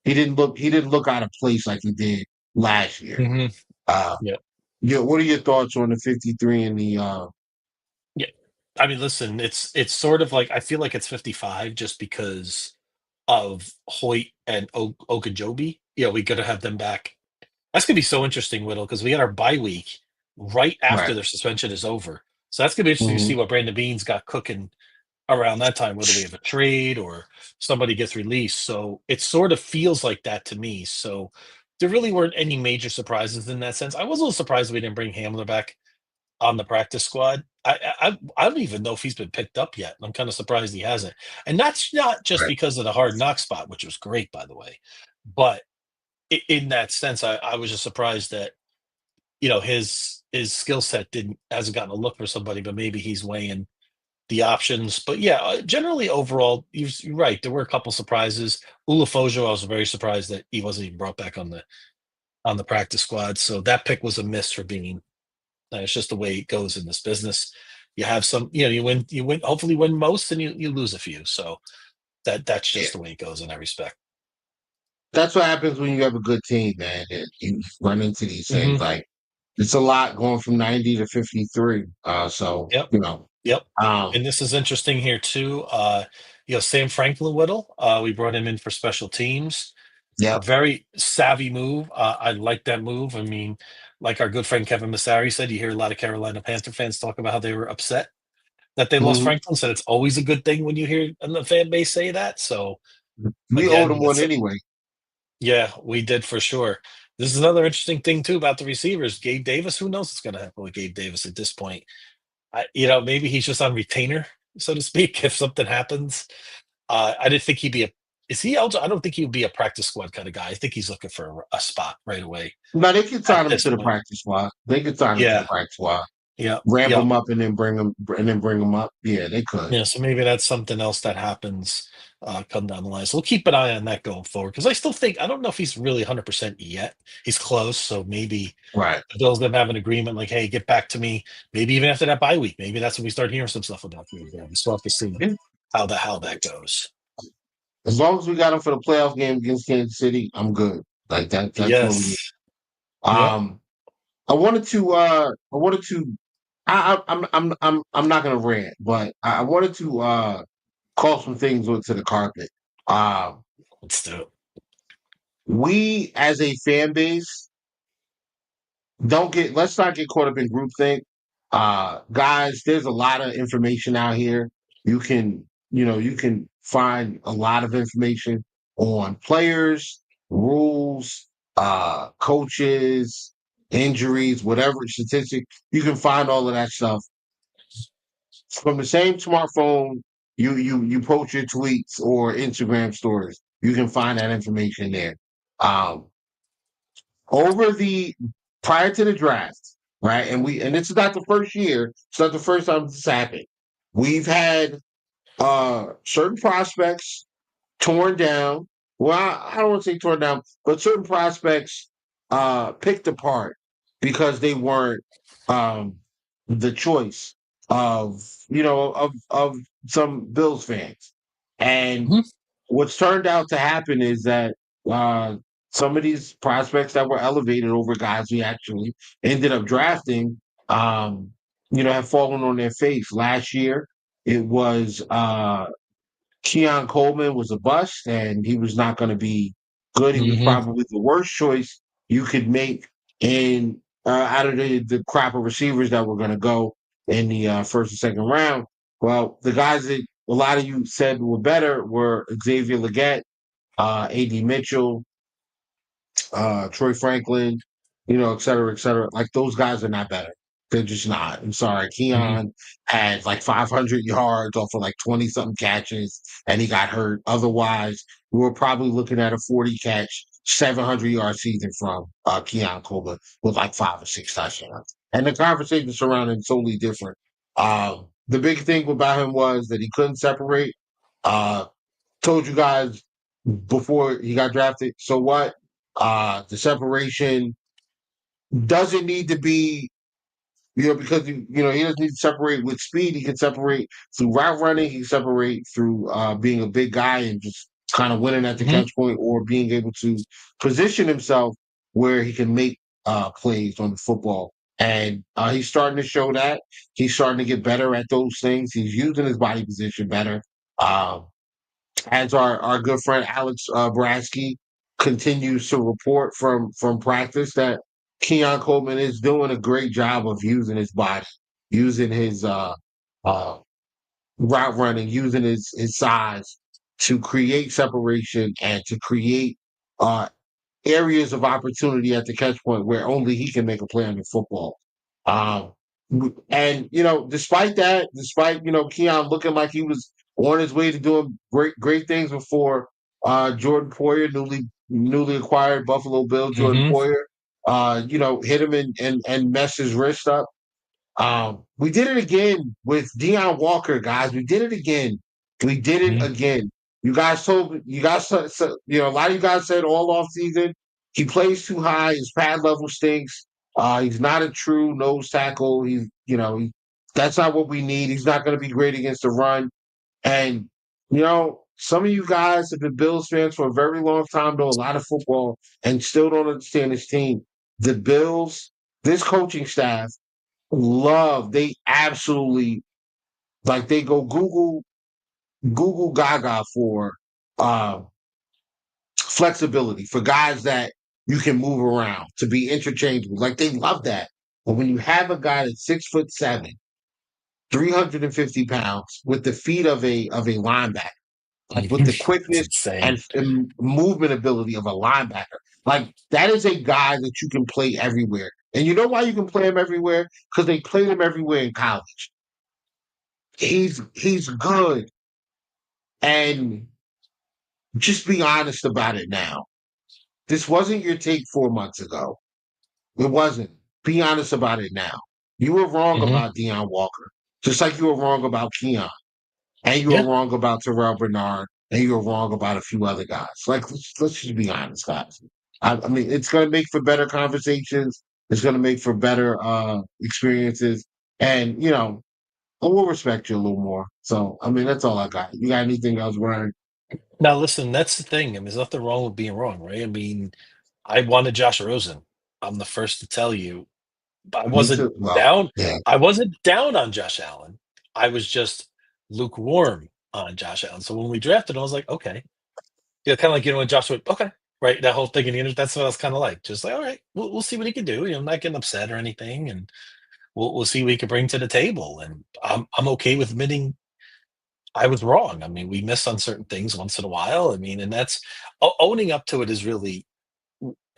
he didn't look out of place like he did last year. What are your thoughts on the 53 and the? I mean, listen, it's sort of like I feel like it's 55 just because of Hoyt and Ogunjobi. We got to have them back. That's gonna be so interesting, Whittle, because we had our bye week right after their suspension is over. So that's gonna be interesting to see what Brandon Beane's got cooking around that time, whether we have a trade or somebody gets released. So it sort of feels like that to me. So there really weren't any major surprises in that sense. I was a little surprised we didn't bring Hamler back on the practice squad. I don't even know if he's been picked up yet. I'm kind of surprised he hasn't. And that's not just Right. because of the hard knock spot, which was great, by the way. But in that sense, I was just surprised that his skill set didn't hasn't gotten a look for somebody, but maybe he's weighing the options. But yeah, generally overall, you're right. There were a couple surprises. Ulafojo, I was very surprised that he wasn't even brought back on the practice squad. So that pick was a miss for being. It's just the way it goes in this business. You have some, you win, hopefully win most, and you lose a few. So that's Yeah. just the way it goes in that respect. That's what happens when you have a good team, man. And you run into these things. Hmm. Like it's a lot going from 90 to 53. So Yep. Yep. And this is interesting here too. Sam Franklin Whittle, we brought him in for special teams. yep. Very savvy move. I like that move. I mean, like our good friend Kevin Massari said, you hear a lot of Carolina Panther fans talk about how they were upset that they lost Mhm. Franklin. Said it's always a good thing when you hear the fan base say that. So We owed again, them one anyway. yeah, we did for sure. This is another interesting thing too about the receivers. Gabe Davis. Who knows what's going to happen with Gabe Davis at this point? Maybe he's just on retainer, so to speak. If something happens, I didn't think he'd be a. Is he eligible? I don't think he would be a practice squad kind of guy. I think he's looking for a spot right away No, they could at sign him this to the point. practice squad. They could sign him to the Yeah, practice squad. yeah, Ramp yeah, him up and then bring him up. Yeah, they could. yeah. So maybe that's something else that happens come down the line. So we'll keep an eye on that going forward because I still think I don't know if he's really 100% yet. He's close, so maybe Right. the Bills them have an agreement like, hey, get back to me. Maybe even after that bye week, maybe that's when we start hearing some stuff about you again. So we'll have to see Yeah. how that goes. As long as we got him for the playoff game against Kansas City, I'm good. Like that. That's what we need. Yes. Yep. Um, I wanted to. I'm not gonna rant, but I wanted to call some things onto the carpet. Uh, Let's do it. we as a fan base let's not get caught up in groupthink. Guys, there's a lot of information out here. You can find a lot of information on players, rules, coaches, injuries, whatever statistic. You can find all of that stuff from the same smartphone. You post your tweets or Instagram stories. You can find that information there. Um, over the prior to the draft, right? And this is not the first year. It's not the first time this happened. We've had certain prospects torn down. Well, I don't want to say torn down, but certain prospects picked apart because they weren't um, the choice of of some Bills fans. And Mhm. what's turned out to happen is that uh, some of these prospects that were elevated over guys we actually ended up drafting, have fallen on their face. Last year, it was Keon Coleman was a bust, and he was not going to be good. He was Mhm. probably the worst choice you could make in out of the crop of receivers that were going to go in the first and second round. Well, the guys that a lot of you said were better were Xavier Leggett, A.D. Mitchell, Troy Franklin, et cetera, et cetera. Like those guys are not better. They're just not. I'm sorry. Mhm. Keon had like 500 yards off of like 20 something catches and he got hurt. Otherwise, we were probably looking at a 40 catch, 700-yard season from Keon Coleman with like 5 or 6 touchdowns. And the conversation surrounding him totally different. The big thing about him was that he couldn't separate. Uh, Told you guys before he got drafted. So what? The separation doesn't need to be, because he doesn't need to separate with speed. He can separate through route running. He can separate through being a big guy and just kind of winning at the Mhm. catch point, or being able to position himself where he can make plays on the football. And he's starting to show that. He's starting to get better at those things. He's using his body position better. Um, as our good friend Alex Brasky continues to report from practice, that Keon Coleman is doing a great job of using his body, using his uh, route running, using his size to create separation and to create uh, areas of opportunity at the catch point where only he can make a play on the football. Um, and despite that, despite Keon looking like he was on his way to doing great things before Jordan Poyer, newly acquired Buffalo Bill Jordan Mm-hmm. Poyer, hit him and messed his wrist up. We did it again with Deion Walker, guys. We did it again. We did it again. You guys a lot of you guys said all off season he plays too high. His pad level stinks. He's not a true nose tackle. That's not what we need. He's not going to be great against the run. And some of you guys have been Bills fans for a very long time, know a lot of football, and still don't understand this team. The Bills, this coaching staff, they absolutely they go Google Gaga for uh flexibility for guys that you can move around to be interchangeable. Like they love that. But when you have a guy that's 6'7", 350 pounds with the feet of a linebacker, like with the It's quickness insane. and movement ability of a linebacker, like that is a guy that you can play everywhere. And you know why you can play him everywhere? Because they played him everywhere in college. He's good. And just be honest about it now. This wasn't your take 4 months ago. It wasn't. Be honest about it now. You were wrong Mm-hmm. about Deion Walker, just like you were wrong about Keon, and you were Yeah. wrong about Terrell Bernard, and you were wrong about a few other guys. Like, let's just be honest, guys. I mean, it's going to make for better conversations. It's going to make for better experiences, and I will respect you a little more. So, I mean, that's all I got. You got anything else, Brian? Now, listen, that's the thing. I mean, there's nothing wrong with being wrong, right? I mean, I wanted Josh Rosen. I'm the first to tell you. I Me wasn't too. Well, down. yeah. I wasn't down on Josh Allen. I was just lukewarm on Josh Allen. So when we drafted, I was like, okay, yeah, kind of like when Josh went, okay, right, that whole thing in the internet. That's what I was kind of like, just like, all right, we'll see what he can do. I'm not getting upset or anything, and we'll see what he can bring to the table. And I'm okay with admitting I was wrong. I mean, we miss on certain things once in a while. I mean, and that's owning up to it is really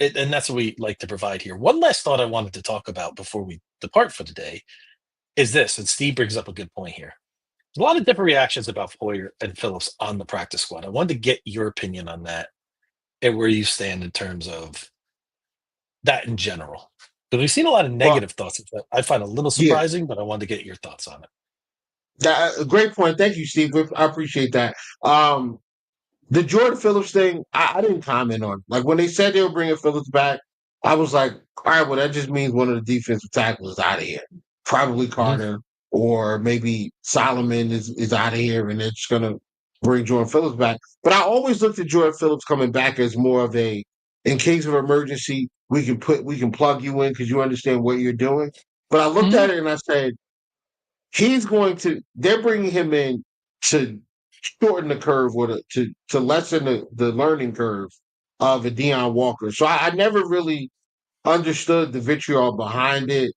and that's what we like to provide here. One last thought I wanted to talk about before we depart for the day is this, and Steve brings up a good point here. There's a lot of different reactions about Foyer and Phillips on the practice squad. I wanted to get your opinion on that and where you stand in terms of that in general. Because we've seen a lot of Well, negative thoughts that I find a little yeah. surprising, but I wanted to get your thoughts on it. Great point. Thank you, Steve. I appreciate that. The Jordan Phillips thing, I didn't comment on. Like when they said they were bringing Phillips back, I was like, all right, well, that just means one of the defensive tackles is out of here. Probably Mhm. Carter or maybe Solomon is out of here, and they're just gonna bring Jordan Phillips back. But I always looked at Jordan Phillips coming back as more of a, in case of emergency, we can plug you in because you understand what you're doing. But I looked Mhm. at it and I said, they're bringing him in to shorten the curve or to lessen the learning curve of a Deion Walker. So I never really understood the vitriol behind it.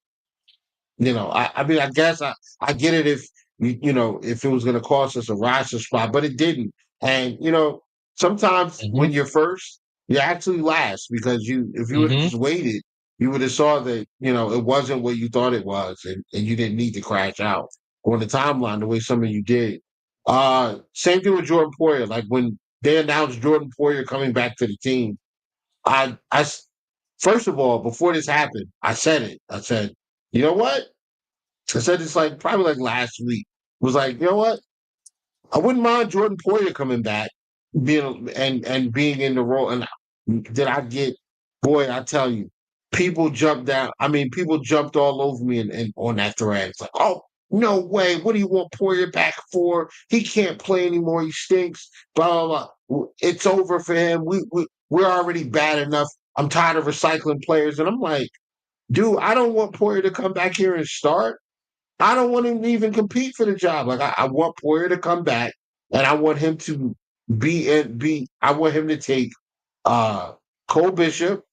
I mean, I guess I get it if if it was going to cost us a roster spot, but it didn't. And sometimes when Mhm. you're first, you actually last because if you would have Mhm. just waited, you would have saw that it wasn't what you thought it was, and you didn't need to crash out on the timeline the way some of you did. Same thing with Jordan Poyer. Like when they announced Jordan Poyer coming back to the team, first of all, before this happened, I said it. I said, you know what? I said this like probably like last week. Was like, you know what? I wouldn't mind Jordan Poyer coming back, being in the role. And did I get? Boy, I tell you, people jumped down. I mean, people jumped all over me and on that thread. It's like, oh no way! What do you want Poyer back for? He can't play anymore. He stinks. Blah blah blah. It's over for him. We're already bad enough. I'm tired of recycling players, and I'm like, dude, I don't want Poyer to come back here and start. I don't want him to even compete for the job. Like I want Poyer to come back, and I want him to I want him to take Cole Bishop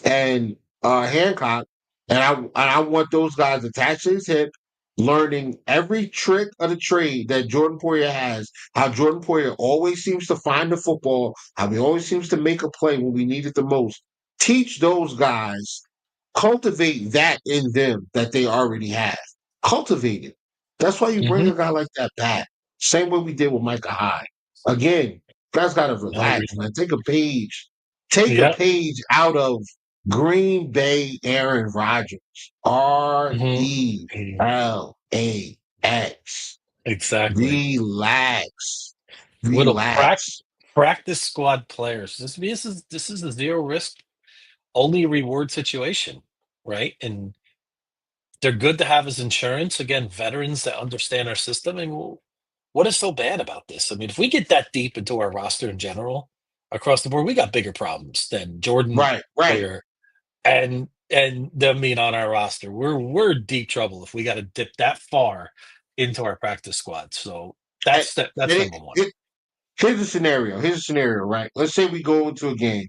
and Hancock, and I want those guys attached to his hip, learning every trick of the trade that Jordan Poyer has, how Jordan Poyer always seems to find the football, how he always seems to make a play when we need it the most. Teach those guys, cultivate that in them that they already have. Cultivate it. That's why you bring Hmm. a guy like that back. Same way we did with Micah Hyde. Again, guys got to No relax, agreement. man. Take a page. Take a Yeah. page out of Green Bay Aaron Rodgers. Hmm. RELAX. Exactly. Relax. Little Relax. practice squad players. This is a zero risk, only reward situation, right? And they're good to have as insurance. Again, veterans that understand our system. And what is so bad about this? I mean, if we get that deep into our roster in general across the board, we got bigger problems than Jordan Right, right. Poyer and them being on our roster. We're in deep trouble if we got to dip that far into our practice squad. So And that's it, number one. it, here's a scenario. Here's a scenario, right? Let's say we go into a game.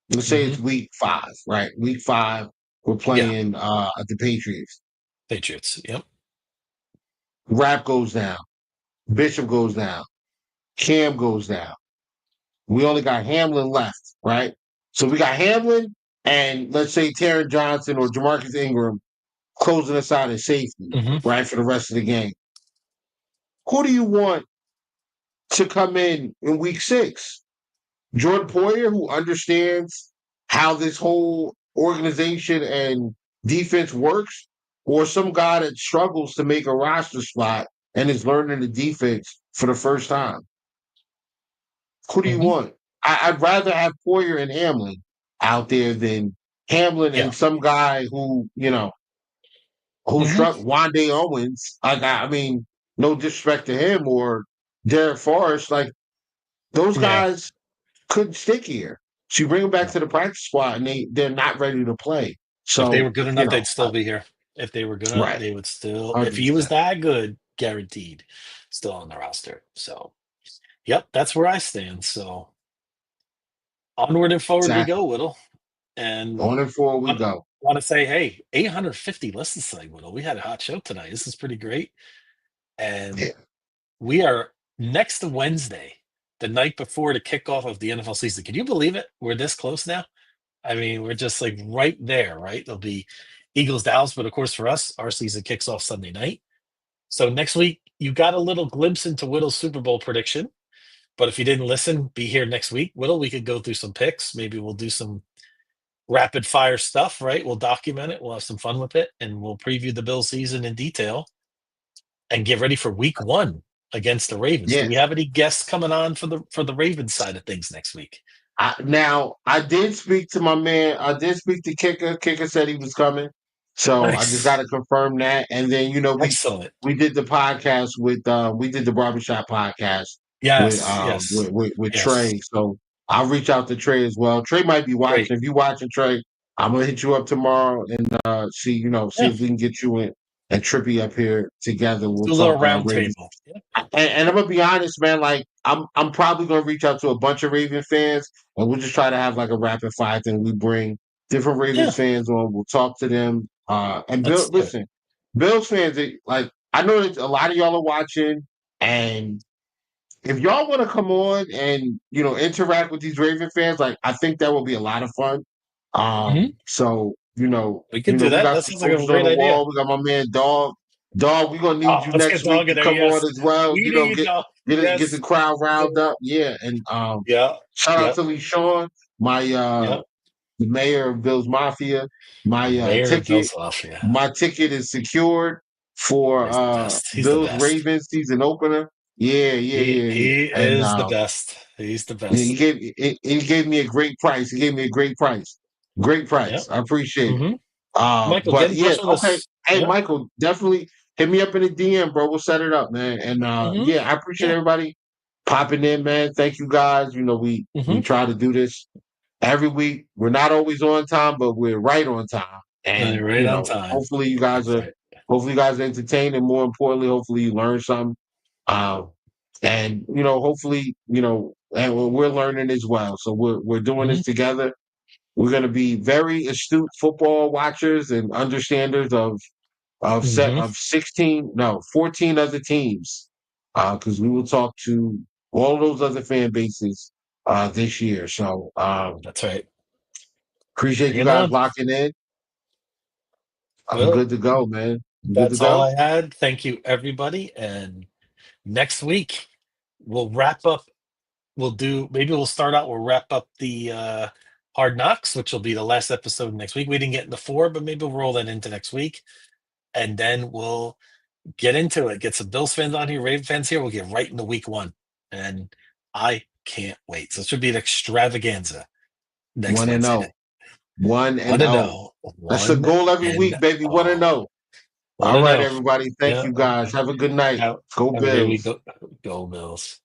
Let's say Hmm. it's week 5, right? Week 5, we're Yeah, playing the Patriots. Patriots. Yep. Rap goes down. Bishop goes down. Cam goes down. We only got Hamlin left, right? So we got Hamlin and let's say Taron Johnson or Jamarcus Ingram closing us out at safety, Hmm. right, for the rest of the game. Who do you want to come in week 6? Jordan Poyer, who understands how this whole organization and defense works, or some guy that struggles to make a roster spot and is learning the defense for the first time? Who do you Hmm. want? I'd rather have Poyer and Hamlin out there than Hamlin Yeah. and some guy who Hmm. struck Wande Owens. I mean, no disrespect to him or Derek Forrest. Like those Yeah. guys couldn't stick here. So you bring them back to the practice squad and they're not ready to play. If they were So, good enough, they'd still be here. If they were good enough, right, they would still. If he was 100%. that good, guaranteed, still on the roster. So, yep, that's where I stand. So onward and forward we go, Exactly. Whittle. And On and forward we want, go. want to say, hey, 850 listens tonight, Whittle. We had a hot show tonight. This is pretty great. And Yeah. we are next to Wednesday, the night before the kickoff of the NFL season. Can you believe it? We're this close now. I mean, we're just like right there, right? There'll be Eagles Dallas, but of course, for us, our season kicks off Sunday night. So next week, you got a little glimpse into Whittle's Super Bowl prediction. But if you didn't listen, be here next week. Whittle, we could go through some picks. Maybe we'll do some rapid fire stuff, right? We'll document it. We'll have some fun with it, and we'll preview the Bills season in detail and get ready for Week 1 against the Ravens. Do Yeah. we have any guests coming on for the Ravens side of things next week? Now, I did speak to my man. I did speak to Kicker. Kicker said he was coming. So I just got Nice, to confirm that. And then, excellent. we did the podcast we did the barbershop podcast Yes, yes, with yes. Trey. So I'll reach out to Trey as well. Trey might be Great. watching. If you watching Trey, I'm gonna hit you up tomorrow and see Yeah, if we can get you in and Trippy up here together. We'll do a little talk round Ravens. table. Yeah, And I'm gonna be honest, man. Like I'm probably gonna reach out to a bunch of Raven fans, and we'll just try to have like a rapid fire thing. We bring different yeah. Ravens fans on. We'll talk to them. And Bill, Let's do it. listen, Bills fans. Like I know that a lot of y'all are watching, and if y'all want to come on and interact with these Raven fans, like I think that will be a lot of fun. Mhm. So We could do we that. got That some sounds like a posters on great the idea. wall. We got my man Dog. Dog, we're gonna need Oh, you let's get next week Dog to in there. come on Yes, as well. we need Dog. Get the Yes, crowd riled yeah, up. Yeah, and yeah, shout out yeah, to Lee Sean, my yeah. the mayor of Bills Mafia. My Mayor of ticket Philadelphia. my ticket is secured for He's the best. He's the Bills best. Ravens season opener. Yeah, yeah, He yeah, yeah. he And is the best. He's the yeah, best. he gave me a great price. He gave me a great price. Great Yep. price. I appreciate it. Hmm. Michael, get But in yeah, touch with okay. us. Hey, Yeah. Michael, definitely hit me up in the DM, bro. We'll set it up, man. And Hmm. yeah, I appreciate Yeah. everybody popping in, man. Thank you guys. We Hmm. try to do this every week. We're not always on time, but we're right on time. And Right on time. hopefully That's right. you guys are entertained, and more importantly, hopefully you learn something. Um, and hopefully, and we're learning as well. So we're doing Hmm. this together. We're going to be very astute football watchers and understanders of of Mm-hmm. 14 other teams, because we will talk to all those other fan bases this year. So That's right. appreciate Bring you it guys on. locking in. I'm Well, good to go, man. I'm good to that's all go. I had. Thank you, everybody. And next week we'll wrap up. We'll start out. We'll wrap up the Hard Knocks, which will be the last episode next week. We didn't get into 4, but maybe we'll roll that into next week, and then we'll get into it. Get some Bills fans on here, Raven fans here. We'll get right into week 1, and I can't wait. So it should be an extravaganza next 1-0. Wednesday. 1-0. 1-0. That's the goal every week, baby. 1-0. All right, 1-0. everybody. Thank Yeah. you, guys. Have a good night. Go Have a great week. Bills. Go Bills.